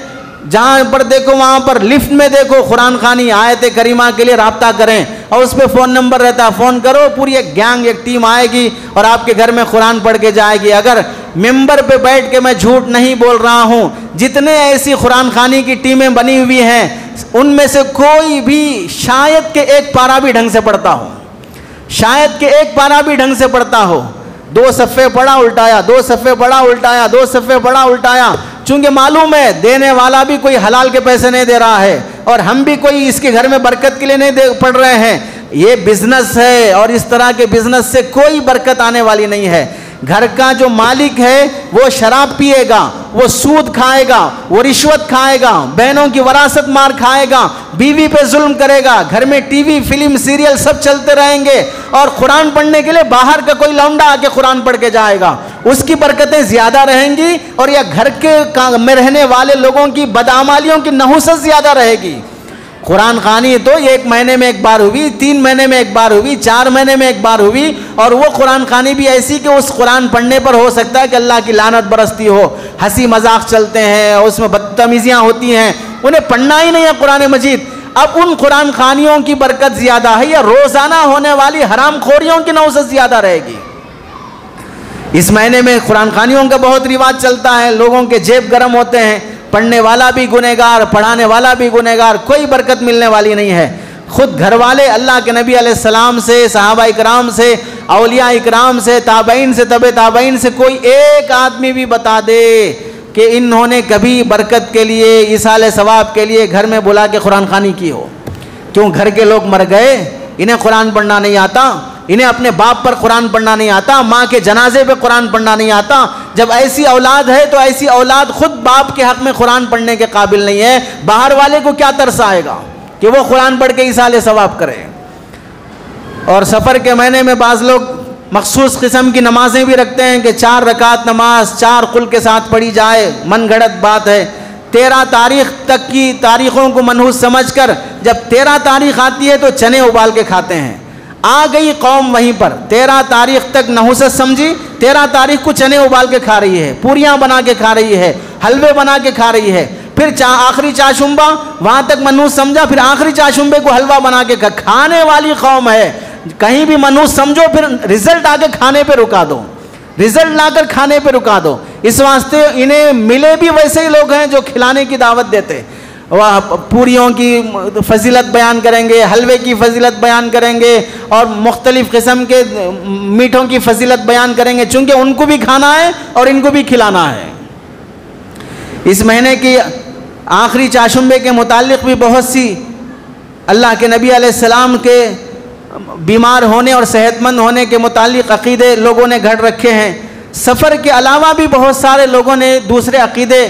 جہاں پر دیکھو وہاں پر لفٹ میں دیکھو قرآن خوانی آیت کریمہ کے لیے رابطہ کریں، اور اس پہ فون نمبر رہتا ہے، فون کرو، پوری ایک گینگ ایک ٹیم آئے گی اور آپ کے گھر میں قرآن پڑھ کے جائے گی۔ اگر ممبر پہ بیٹھ کے میں جھوٹ نہیں بول رہا ہوں، جتنے ایسی قرآن خوانی کی ٹیمیں بنی ہوئی ہیں ان میں سے کوئی بھی شاید کہ ایک پارہ بھی ڈھنگ سے پڑھتا ہو، شاید کہ ایک پارہ بھی ڈھنگ سے پڑھتا ہو، 2 صفحے پڑھا الٹایا، 2 صفحے پڑھا الٹایا، 2 صفحے پڑھا الٹایا، چونکہ معلوم ہے دینے والا بھی کوئی حلال کے پیسے نہیں دے رہا ہے، اور ہم بھی کوئی اس کے گھر میں برکت کے لیے نہیں پڑھ رہے ہیں، یہ بزنس ہے، اور اس طرح کے بزنس سے کوئی برکت آنے والی نہیں ہے۔ گھر کا جو مالک ہے وہ شراب پیے گا، وہ سود کھائے گا، وہ رشوت کھائے گا، بہنوں کی وراثت مار کھائے گا، بیوی پہ ظلم کرے گا، گھر میں ٹی وی فلم سیریل سب چلتے رہیں گے، اور قرآن پڑھنے کے لیے باہر کا کوئی لونڈا آ کے قرآن پڑھ کے جائے گا، اس کی برکتیں زیادہ رہیں گی، اور یا گھر کے میں رہنے والے لوگوں کی بدعمالیوں کی نحوست زیادہ رہے گی۔ قرآن خوانی تو 1 مہینے میں ایک بار ہوئی، 3 مہینے میں ایک بار ہوئی، 4 مہینے میں ایک بار ہوئی، اور وہ قرآن خوانی بھی ایسی کہ اس قرآن پڑھنے پر ہو سکتا ہے کہ اللہ کی لعنت برستی ہو، ہنسی مذاق چلتے ہیں، اس میں بدتمیزیاں ہوتی ہیں، انہیں پڑھنا ہی نہیں ہے قرآن مجید۔ اب ان قرآن خوانیوں کی برکت زیادہ ہے یا روزانہ ہونے والی حرام خوریوں کی نحوست زیادہ رہے گی؟ اس مہینے میں قرآن خوانیوں کا بہت رواج چلتا ہے، لوگوں کے جیب گرم ہوتے ہیں، پڑھنے والا بھی گنہگار، پڑھانے والا بھی گنہگار، کوئی برکت ملنے والی نہیں ہے۔ خود گھر والے اللہ کے نبی علیہ السلام سے، صحابہ اکرام سے، اولیاء اکرام سے، تابعین سے، تبع تابعین سے کوئی ایک آدمی بھی بتا دے کہ انہوں نے کبھی برکت کے لیے، ایصال ثواب کے لیے گھر میں بلا کے قرآن خوانی کی ہو۔ کیوں؟ گھر کے لوگ مر گئے، انہیں قرآن پڑھنا نہیں آتا، انہیں اپنے باپ پر قرآن پڑھنا نہیں آتا، ماں کے جنازے پہ قرآن پڑھنا نہیں آتا۔ جب ایسی اولاد ہے تو ایسی اولاد خود باپ کے حق میں قرآن پڑھنے کے قابل نہیں ہے، باہر والے کو کیا ترس آئے گا کہ وہ قرآن پڑھ کے ایصال ثواب کرے۔ اور سفر کے مہینے میں بعض لوگ مخصوص قسم کی نمازیں بھی رکھتے ہیں کہ 4 رکعت نماز 4 قل کے ساتھ پڑھی جائے، من گھڑت بات ہے۔ 13 تاریخ تک کی تاریخوں کو منحوس سمجھ کر جب 13 تاریخ آتی ہے تو چنے ابال کے کھاتے ہیں۔ آ گئی قوم وہیں پر، 13 تاریخ تک نحوست سمجھی، 13 تاریخ کو چنے ابال کے کھا رہی ہے، پوریاں بنا کے کھا رہی ہے، حلوے بنا کے کھا رہی ہے، پھر آخری چاشمبا وہاں تک منحوس سمجھا، پھر آخری چاشمبے کو حلوہ بنا کے کھانے والی قوم ہے۔ کہیں بھی منحوس سمجھو پھر رزلٹ آ کے کھانے پہ رکا دو، رزلٹ لا کر کھانے پہ رکا دو۔ اس واسطے انہیں ملے بھی ویسے ہی لوگ ہیں جو کھلانے کی دعوت دیتے، وہ پوریوں کی فضیلت بیان کریں گے، حلوے کی فضیلت بیان کریں گے، اور مختلف قسم کے میٹھوں کی فضیلت بیان کریں گے، چونکہ ان کو بھی کھانا ہے اور ان کو بھی کھلانا ہے۔ اس مہینے کی آخری چاشمبے کے متعلق بھی بہت سی اللہ کے نبی علیہ السلام کے بیمار ہونے اور صحت مند ہونے کے متعلق عقیدے لوگوں نے گھڑ رکھے ہیں۔ سفر کے علاوہ بھی بہت سارے لوگوں نے دوسرے عقیدے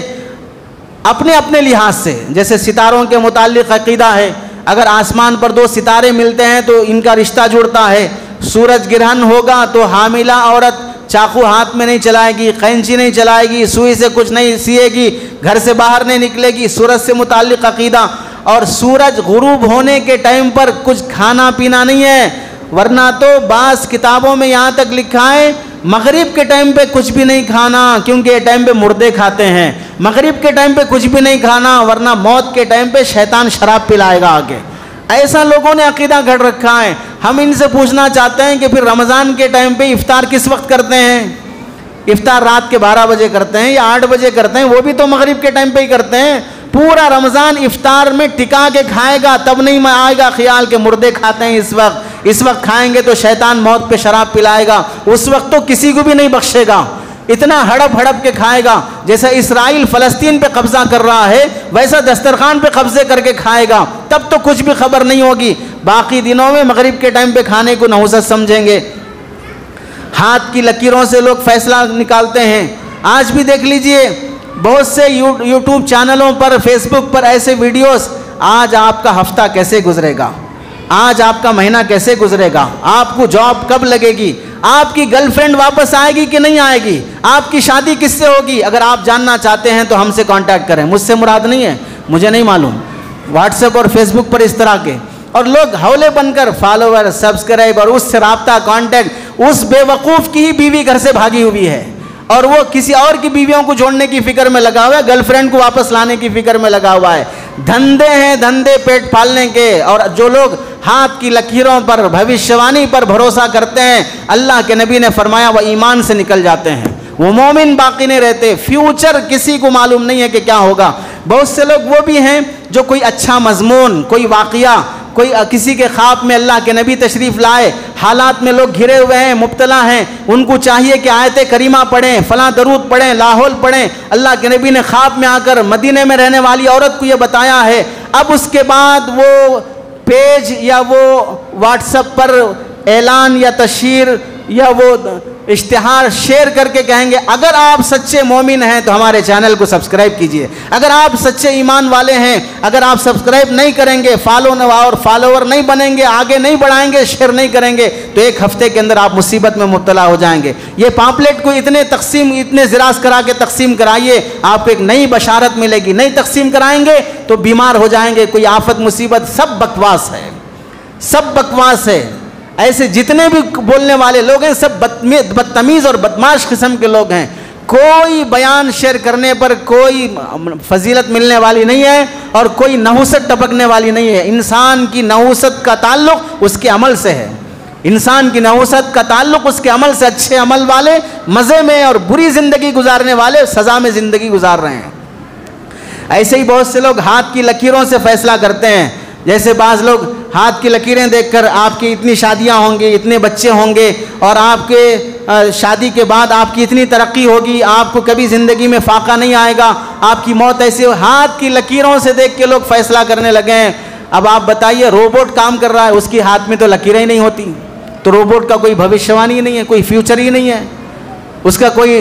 اپنے اپنے لحاظ سے، جیسے ستاروں کے متعلق عقیدہ ہے، اگر آسمان پر 2 ستارے ملتے ہیں تو ان کا رشتہ جڑتا ہے، سورج گرہن ہوگا تو حاملہ عورت چاقو ہاتھ میں نہیں چلائے گی، قینچی نہیں چلائے گی، سوئی سے کچھ نہیں سیے گی، گھر سے باہر نہیں نکلے گی، سورج سے متعلق عقیدہ۔ اور سورج غروب ہونے کے ٹائم پر کچھ کھانا پینا نہیں ہے، ورنہ تو بعض کتابوں میں یہاں تک لکھا ہے مغرب کے ٹائم پہ کچھ بھی نہیں کھانا، کیونکہ یہ ٹائم پہ مردے کھاتے ہیں، مغرب کے ٹائم پہ کچھ بھی نہیں کھانا ورنہ موت کے ٹائم پہ شیطان شراب پلائے گا آگے۔ ایسا لوگوں نے عقیدہ گھڑ رکھا ہے۔ ہم ان سے پوچھنا چاہتے ہیں کہ پھر رمضان کے ٹائم پہ افطار کس وقت کرتے ہیں؟ افطار رات کے 12 بجے کرتے ہیں یا 8 بجے کرتے ہیں؟ وہ بھی تو مغرب کے ٹائم پہ ہی کرتے ہیں۔ پورا رمضان افطار میں ٹکا کے کھائے گا تب نہیں میں آئے گا خیال کہ مردے کھاتے ہیں اس وقت کھائیں گے تو شیطان موت پہ شراب پلائے گا، اس وقت تو کسی کو بھی نہیں بخشے گا، اتنا ہڑپ ہڑپ کے کھائے گا۔ جیسا اسرائیل فلسطین پہ قبضہ کر رہا ہے ویسا دسترخوان پہ قبضے کر کے کھائے گا، تب تو کچھ بھی خبر نہیں ہوگی۔ باقی دنوں میں مغرب کے ٹائم پہ کھانے کو نحوست سمجھیں گے۔ ہاتھ کی لکیروں سے لوگ فیصلہ نکالتے ہیں۔ آج بھی دیکھ لیجئے بہت سے یوٹیوب چینلوں پر، فیس بک پر ایسے ویڈیوز، آج آپ کا ہفتہ کیسے گزرے گا، آج آپ کا مہینہ کیسے گزرے گا، آپ کو جاب کب لگے گی، آپ کی گرل فرینڈ واپس آئے گی کہ نہیں آئے گی، آپ کی شادی کس سے ہوگی. اگر آپ جاننا چاہتے ہیں تو ہم سے کانٹیکٹ کریں. مجھ سے مراد نہیں ہے، مجھے نہیں معلوم. واٹس ایپ اور فیس بک پر اس طرح کے اور لوگ حولے بن کر فالوور، سبسکرائب اور اس سے رابطہ، کانٹیکٹ. اس بے وقوف کی ہی بیوی گھر سے بھاگی ہوئی ہے اور وہ کسی اور کی بیویوں کو جوڑنے کی فکر میں لگا ہوا ہے، گرل فرینڈ کو واپس لانے کی فکر میں لگا ہوا ہے. دھندے ہیں، دھندے پیٹ پالنے کے. اور جو لوگ ہاتھ کی لکیروں پر، بھوشیوانی پر بھروسہ کرتے ہیں، اللہ کے نبی نے فرمایا وہ ایمان سے نکل جاتے ہیں، وہ مومن باقی نہیں رہتے. فیوچر کسی کو معلوم نہیں ہے کہ کیا ہوگا. بہت سے لوگ وہ بھی ہیں جو کوئی اچھا مضمون، کوئی واقعہ، کوئی کسی کے خواب میں اللہ کے نبی تشریف لائے، حالات میں لوگ گھرے ہوئے ہیں، مبتلا ہیں، ان کو چاہیے کہ آیت کریمہ پڑھیں، فلاں درود پڑھیں، لاحول پڑھیں. اللہ کے نبی نے خواب میں آ کر مدینے میں رہنے والی عورت کو یہ بتایا ہے. اب اس کے بعد وہ پیج یا وہ واٹس ایپ پر اعلان یا تشہیر یا وہ اشتہار شیئر کر کے کہیں گے اگر آپ سچے مومن ہیں تو ہمارے چینل کو سبسکرائب کیجئے، اگر آپ سچے ایمان والے ہیں، اگر آپ سبسکرائب نہیں کریں گے، فالوور نہیں بنیں گے، آگے نہیں بڑھائیں گے، شیئر نہیں کریں گے تو ایک ہفتے کے اندر آپ مصیبت میں مبتلا ہو جائیں گے. یہ پامپلیٹ کو اتنے زراز کرا کے تقسیم کرائیے، آپ کو ایک نئی بشارت ملے گی. نہیں تقسیم کرائیں گے تو بیمار ہو جائیں گے، کوئی آفت مصیبت. سب بکواس ہے، سب بکواس ہے. ایسے جتنے بھی بولنے والے لوگ ہیں سب بدتمیز اور بدمعاش قسم کے لوگ ہیں. کوئی بیان شیئر کرنے پر کوئی فضیلت ملنے والی نہیں ہے اور کوئی نحوست ٹپکنے والی نہیں ہے. انسان کی نحوست کا تعلق اس کے عمل سے ہے، انسان کی نحوست کا تعلق اس کے عمل سے. اچھے عمل والے مزے میں اور بری زندگی گزارنے والے سزا میں زندگی گزار رہے ہیں. ایسے ہی بہت سے لوگ ہاتھ کی لکیروں سے فیصلہ کرتے ہیں. جیسے بعض لوگ ہاتھ کی لکیریں دیکھ کر آپ کی اتنی شادیاں ہوں گی، اتنے بچے ہوں گے اور آپ کے شادی کے بعد آپ کی اتنی ترقی ہوگی، آپ کو کبھی زندگی میں فاقہ نہیں آئے گا، آپ کی موت ایسی ہو. ہاتھ کی لکیروں سے دیکھ کے لوگ فیصلہ کرنے لگے ہیں. اب آپ بتائیے روبوٹ کام کر رہا ہے، اس کی ہاتھ میں تو لکیریں ہی نہیں ہوتی، تو روبوٹ کا کوئی بھوشیوانی نہیں ہے، کوئی فیوچر ہی نہیں ہے، اس کا کوئی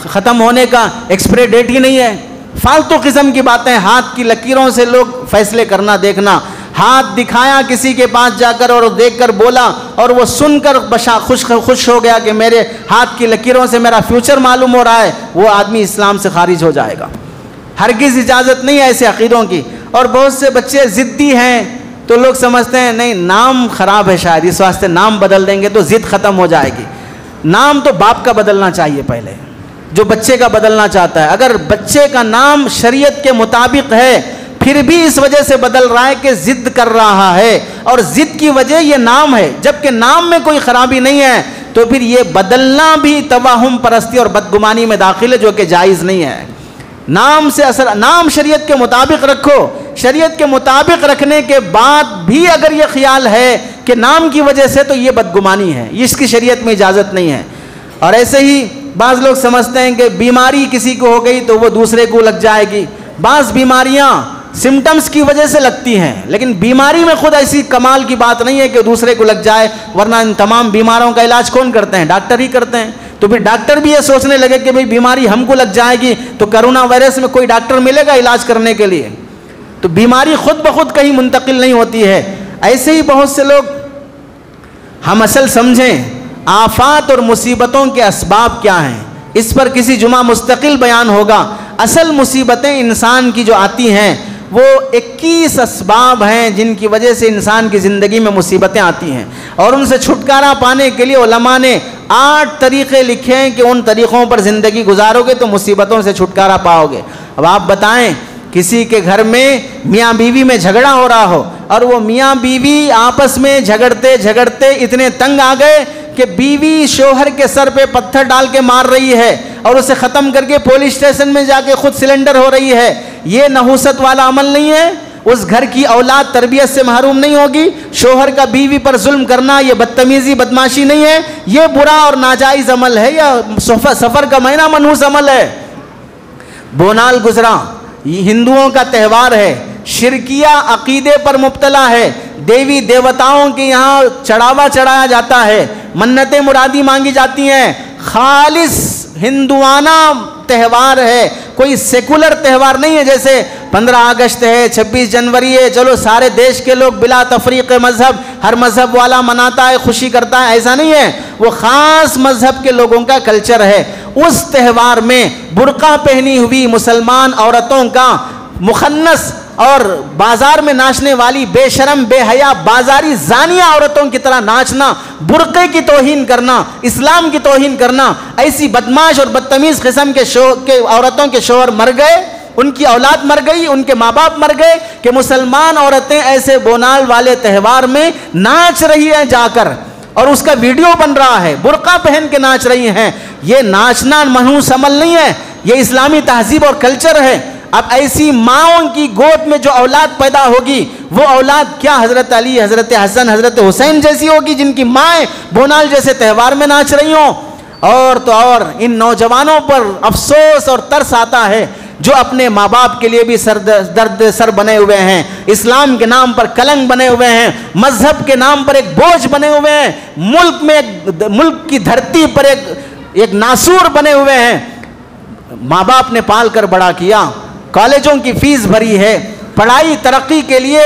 ختم ہونے کا ایکسپائری ڈیٹ ہی نہیں ہے. فالتو قسم کی باتیں. ہاتھ کی لکیروں سے لوگ فیصلے کرنا دیکھنا. ہاتھ دکھایا کسی کے پاس جا کر اور دیکھ کر بولا اور وہ سن کر خوش ہو گیا کہ میرے ہاتھ کی لکیروں سے میرا فیوچر معلوم ہو رہا ہے، وہ آدمی اسلام سے خارج ہو جائے گا. ہرگز اجازت نہیں ہے ایسے عقیدوں کی. اور بہت سے بچے ضدی ہیں تو لوگ سمجھتے ہیں نہیں نام خراب ہے شاید اس واسطے نام بدل دیں گے تو ضد ختم ہو جائے گی. نام تو باپ کا بدلنا چاہیے پہلے، جو بچے کا بدلنا چاہتا ہے. اگر بچے کا نام شریعت کے مطابق ہے پھر بھی اس وجہ سے بدل رہا ہے کہ ضد کر رہا ہے اور ضد کی وجہ یہ نام ہے، جبکہ نام میں کوئی خرابی نہیں ہے تو پھر یہ بدلنا بھی توہم پرستی اور بدگمانی میں داخل ہے جو کہ جائز نہیں ہے. نام سے اثر، نام شریعت کے مطابق رکھو. شریعت کے مطابق رکھنے کے بعد بھی اگر یہ خیال ہے کہ نام کی وجہ سے تو یہ بدگمانی ہے، اس کی شریعت میں اجازت نہیں ہے. اور ایسے ہی بعض لوگ سمجھتے ہیں کہ بیماری کسی کو ہو گئی تو وہ دوسرے کو لگ جائے گی. بعض بیماریاں سمٹمز کی وجہ سے لگتی ہیں لیکن بیماری میں خود ایسی کمال کی بات نہیں ہے کہ دوسرے کو لگ جائے، ورنہ ان تمام بیماروں کا علاج کون کرتے ہیں؟ ڈاکٹر ہی کرتے ہیں. تو پھر ڈاکٹر بھی یہ سوچنے لگے کہ بھئی بیماری ہم کو لگ جائے گی تو کرونا وائرس میں کوئی ڈاکٹر ملے گا علاج کرنے کے لیے؟ تو بیماری خود بخود کہیں منتقل نہیں ہوتی ہے. ایسے ہی بہت سے لوگ ہم اصل سمجھیں آفات اور مصیبتوں کے اسباب کیا ہیں، اس پر کسی جمعہ مستقل بیان ہوگا. اصل مصیبتیں انسان کی جو آتی ہیں وہ 21 اسباب ہیں جن کی وجہ سے انسان کی زندگی میں مصیبتیں آتی ہیں اور ان سے چھٹکارا پانے کے لیے علماء نے 8 طریقے لکھے ہیں کہ ان طریقوں پر زندگی گزارو گے تو مصیبتوں سے چھٹکارا پاؤ گے. اب آپ بتائیں کسی کے گھر میں میاں بیوی میں جھگڑا ہو رہا ہو اور وہ میاں بیوی آپس میں جھگڑتے جھگڑتے اتنے تنگ آ گئے کہ بیوی شوہر کے سر پہ پتھر ڈال کے مار رہی ہے اور اسے ختم کر کے پولیس اسٹیشن میں جا کے خود سلنڈر ہو رہی ہے. یہ نحوست والا عمل نہیں ہے. اس گھر کی اولاد تربیت سے محروم نہیں ہوگی. شوہر کا بیوی پر ظلم کرنا یہ بدتمیزی بدماشی نہیں ہے، یہ برا اور ناجائز عمل ہے، یہ سفر کا مہینہ منحوس عمل ہے. بونال گزرا ہندوؤں کا تہوار ہے، شرکیہ عقیدے پر مبتلا ہے، دیوی دیوتاؤں کے یہاں چڑھاوا چڑھایا جاتا ہے، منتیں مرادی مانگی جاتی ہیں، خالص ہندوانہ تہوار ہے، کوئی سیکولر تہوار نہیں ہے جیسے 15 اگست ہے، 26 جنوری ہے، چلو سارے دیش کے لوگ بلا تفریق مذہب ہر مذہب والا مناتا ہے، خوشی کرتا ہے، ایسا نہیں ہے. وہ خاص مذہب کے لوگوں کا کلچر ہے. اس تہوار میں برقع پہنی ہوئی مسلمان عورتوں کا مخنث اور بازار میں ناچنے والی بے شرم بے حیا بازاری زانیہ عورتوں کی طرح ناچنا، برقعے کی توہین کرنا، اسلام کی توہین کرنا، ایسی بدماش اور بدتمیز قسم کے عورتوں کے شوہر مر گئے، ان کی اولاد مر گئی، ان کے ماں باپ مر گئے کہ مسلمان عورتیں ایسے بونال والے تہوار میں ناچ رہی ہیں جا کر، اور اس کا ویڈیو بن رہا ہے، برقع پہن کے ناچ رہی ہیں. یہ ناچنا منحوس عمل نہیں ہے، یہ اسلامی تہذیب اور کلچر ہے. اب ایسی ماؤں کی گود میں جو اولاد پیدا ہوگی، وہ اولاد کیا حضرت علی، حضرت حسن، حضرت حسین جیسی ہوگی جن کی مائیں بونال جیسے تہوار میں ناچ رہی ہوں؟ اور تو اور ان نوجوانوں پر افسوس اور ترس آتا ہے جو اپنے ماں باپ کے لیے بھی درد سر بنے ہوئے ہیں، اسلام کے نام پر کلنگ بنے ہوئے ہیں، مذہب کے نام پر ایک بوجھ بنے ہوئے ہیں، ملک کی دھرتی پر ایک ناسور بنے ہوئے ہیں. ماں باپ نے پال کر بڑا کیا، کالجوں کی فیس بھری ہے، پڑھائی ترقی کے لیے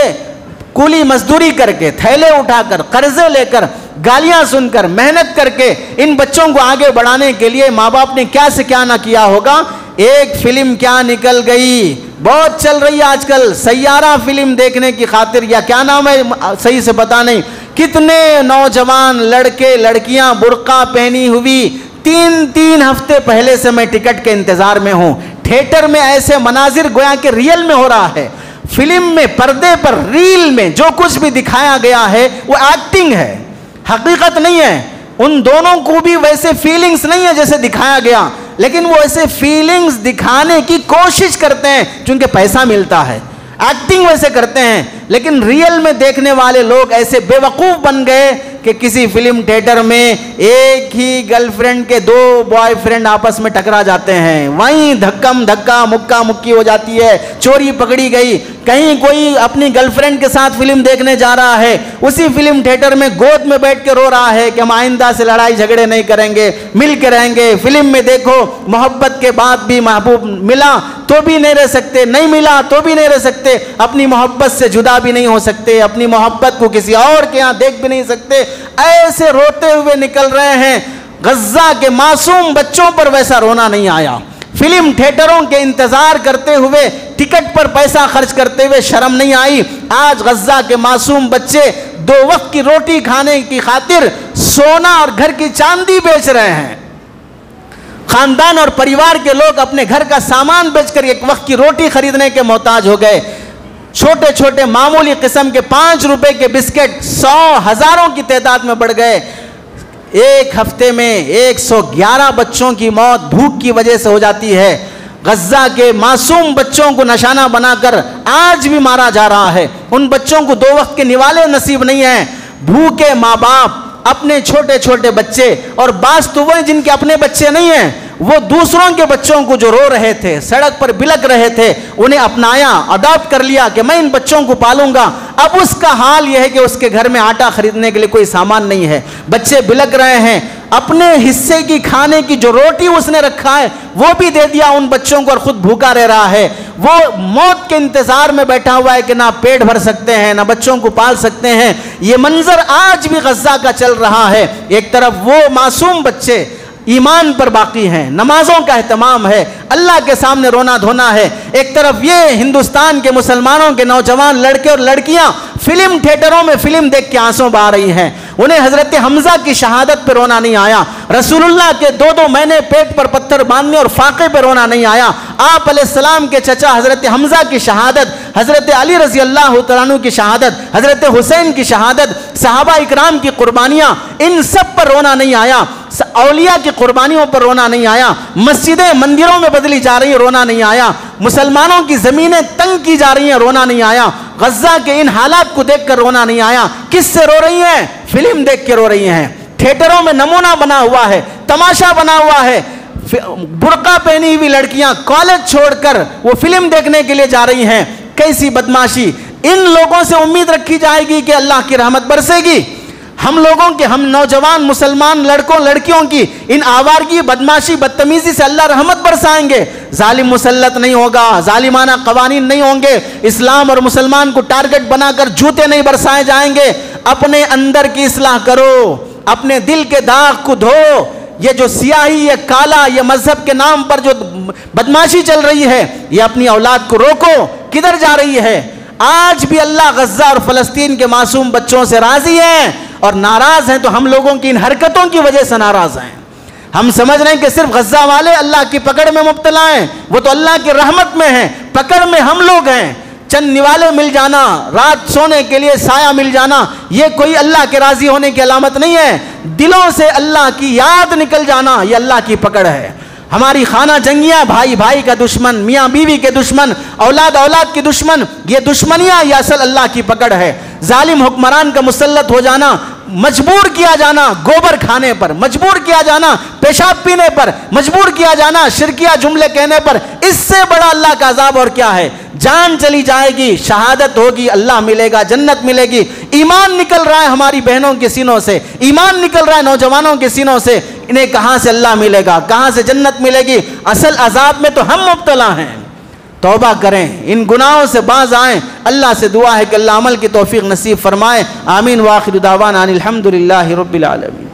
کولی مزدوری کر کے، تھیلے اٹھا کر، قرضے لے کر، گالیاں سن کر، محنت کر کے ان بچوں کو آگے بڑھانے کے لیے ماں باپ نے کیا سے کیا نہ کیا ہوگا. ایک فلم کیا نکل گئی، بہت چل رہی ہے آج کل، سیارہ فلم دیکھنے کی خاطر، یا کیا نام ہے صحیح سے پتا نہیں، کتنے نوجوان لڑکے لڑکیاں برقع پہنی ہوئی، 3 ہفتے پہلے سے میں ٹکٹ کے انتظار میں ہوں. تھیٹر میں ایسے مناظر گویا کہ ریئل میں ہو رہا ہے. فلم میں پردے پر ریل میں جو کچھ بھی دکھایا گیا ہے وہ ایکٹنگ ہے، حقیقت نہیں ہے. ان دونوں کو بھی ویسے فیلنگز نہیں ہے جیسے دکھایا گیا، لیکن وہ ایسے فیلنگز دکھانے کی کوشش کرتے ہیں چونکہ پیسہ ملتا ہے. ایکٹنگ ویسے کرتے ہیں، لیکن ریئل میں دیکھنے والے لوگ ایسے بے وقوف بن گئے کہ کسی فلم تھیٹر میں ایک ہی گرل فرینڈ کے 2 بوائے فرینڈ آپس میں ٹکرا جاتے ہیں، وہیں دھکا مکا مکی ہو جاتی ہے، چوری پکڑی گئی. کہیں کوئی اپنی گرل فرینڈ کے ساتھ فلم دیکھنے جا رہا ہے، اسی فلم تھیٹر میں گود میں بیٹھ کے رو رہا ہے کہ ہم آئندہ سے لڑائی جھگڑے نہیں کریں گے، مل کے رہیں گے. فلم میں دیکھو محبت کے بعد بھی محبوب ملا تو بھی نہیں رہ سکتے، نہیں ملا تو بھی نہیں رہ سکتے، اپنی محبت سے جدا بھی نہیں ہو سکتے، اپنی محبت کو کسی اور کے ہاں دیکھ بھی نہیں سکتے. ایسے روتے ہوئے نکل رہے ہیں. غزہ کے معصوم بچوں پر ویسا رونا نہیں آیا. فلم تھیٹروں کے انتظار کرتے ہوئے، ٹکٹ پر پیسہ خرچ کرتے ہوئے شرم نہیں آئی. آج غزہ کے معصوم بچے 2 وقت کی روٹی کھانے کی خاطر سونا اور گھر کی چاندی بیچ رہے ہیں. خاندان اور پریوار کے لوگ اپنے گھر کا سامان بیچ کر 1 وقت کی روٹی خریدنے کے محتاج ہو گئے. چھوٹے چھوٹے معمولی قسم کے 5 روپے کے بسکٹ 100 ہزاروں کی تعداد میں بڑھ گئے. ایک ہفتے میں 111 بچوں کی موت بھوک کی وجہ سے ہو جاتی ہے. غزہ کے معصوم بچوں کو نشانہ بنا کر آج بھی مارا جا رہا ہے. ان بچوں کو 2 وقت کے نوالے نصیب نہیں ہیں. بھوکے ماں باپ اپنے چھوٹے چھوٹے بچے، اور بعض تو وہ جن کے اپنے بچے نہیں ہیں، وہ دوسروں کے بچوں کو جو رو رہے تھے، سڑک پر بلک رہے تھے، انہیں اپنایا، اڈاپٹ کر لیا کہ میں ان بچوں کو پالوں گا. اب اس کا حال یہ ہے کہ اس کے گھر میں آٹا خریدنے کے لیے کوئی سامان نہیں ہے. بچے بلک رہے ہیں، اپنے حصے کی کھانے کی جو روٹی اس نے رکھا ہے وہ بھی دے دیا ان بچوں کو، اور خود بھوکا رہ رہا ہے. وہ موت کے انتظار میں بیٹھا ہوا ہے کہ نہ پیٹ بھر سکتے ہیں، نہ بچوں کو پال سکتے ہیں. یہ منظر آج بھی غزہ کا چل رہا ہے. ایک طرف وہ معصوم بچے ایمان پر باقی ہیں، نمازوں کا اہتمام ہے، اللہ کے سامنے رونا دھونا ہے. ایک طرف یہ ہندوستان کے مسلمانوں کے نوجوان لڑکے اور لڑکیاں فلم تھیٹروں میں فلم دیکھ کے آنسو بہا رہی ہیں. انہیں حضرت حمزہ کی شہادت پہ رونا نہیں آیا، رسول اللہ کے 2 مہینے پیٹ پر پتھر باندھنے اور فاقے پہ رونا نہیں آیا. آپ علیہ السلام کے چچا حضرت حمزہ کی شہادت، حضرت علی رضی اللہ تعالیٰ عنہ کی شہادت، حضرت حسین کی شہادت، صحابہ اکرام کی قربانیاں، ان سب پر رونا نہیں آیا. اولیاء کی قربانیوں پر رونا نہیں آیا. مسجدیں مندروں میں بدلی جا رہی ہیں، رونا نہیں آیا. مسلمانوں کی زمینیں تنگ کی جا رہی ہیں، رونا نہیں آیا. غزہ کے ان حالات کو دیکھ کر رونا نہیں آیا. کس سے رو رہی ہیں؟ فلم دیکھ کے رو رہی ہیں. تھیٹروں میں نمونہ بنا ہوا ہے، تماشا بنا ہوا ہے. برقع پہنی ہوئی لڑکیاں کالج چھوڑ کر وہ فلم دیکھنے کے لیے جا رہی ہیں. کیسی بدماشی! ان لوگوں سے امید رکھی جائے گی کہ اللہ کی رحمت برسے گی. ہم لوگوں کے، ہم نوجوان مسلمان لڑکوں لڑکیوں کی ان آوارگی، بدماشی، بدتمیزی سے اللہ رحمت برسائیں گے. ظالم مسلط نہیں ہوگا، ظالمانہ قوانین نہیں ہوں گے، اسلام اور مسلمان کو ٹارگٹ بنا کر جوتے نہیں برسائے جائیں گے. اپنے اندر کی اصلاح کرو، اپنے دل کے داغ کو دھو. یہ جو سیاہی، یہ کالا، یہ مذہب کے نام پر جو بدماشی چل رہی ہے، یہ اپنی اولاد کو روکو. کدھر جا رہی ہے؟ آج بھی اللہ غزہ اور فلسطین کے معصوم بچوں سے راضی ہیں، اور ناراض ہیں تو ہم لوگوں کی ان حرکتوں کی وجہ سے ناراض ہیں. ہم سمجھ رہے ہیں کہ صرف غزہ والے اللہ کی پکڑ میں مبتلا ہیں، وہ تو اللہ کی رحمت میں ہیں، پکڑ میں ہم لوگ ہیں. چند نوالے مل جانا، رات سونے کے لیے سایہ مل جانا، یہ کوئی اللہ کے راضی ہونے کی علامت نہیں ہے. دلوں سے اللہ کی یاد نکل جانا، یہ اللہ کی پکڑ ہے. ہماری خانہ جنگیاں، بھائی بھائی کا دشمن، میاں بیوی کے دشمن، اولاد اولاد کے دشمن، یہ دشمنیاں یہ اصل اللہ کی پکڑ ہے. ظالم حکمران کا مسلط ہو جانا، مجبور کیا جانا گوبر کھانے پر، مجبور کیا جانا پیشاب پینے پر، مجبور کیا جانا شرکیہ جملے کہنے پر، اس سے بڑا اللہ کا عذاب اور کیا ہے؟ جان چلی جائے گی، شہادت ہوگی، اللہ ملے گا، جنت ملے گی. ایمان نکل رہا ہے ہماری بہنوں کے سینوں سے، ایمان نکل رہا ہے نوجوانوں کے سینوں سے. انہیں کہاں سے اللہ ملے گا، کہاں سے جنت ملے گی؟ اصل عذاب میں تو ہم مبتلا ہیں. توبہ کریں، ان گناہوں سے باز آئیں. اللہ سے دعا ہے کہ اللہ عمل کی توفیق نصیب فرمائے. آمین. وآخر دعوانا ان الحمدللہ رب العالمین.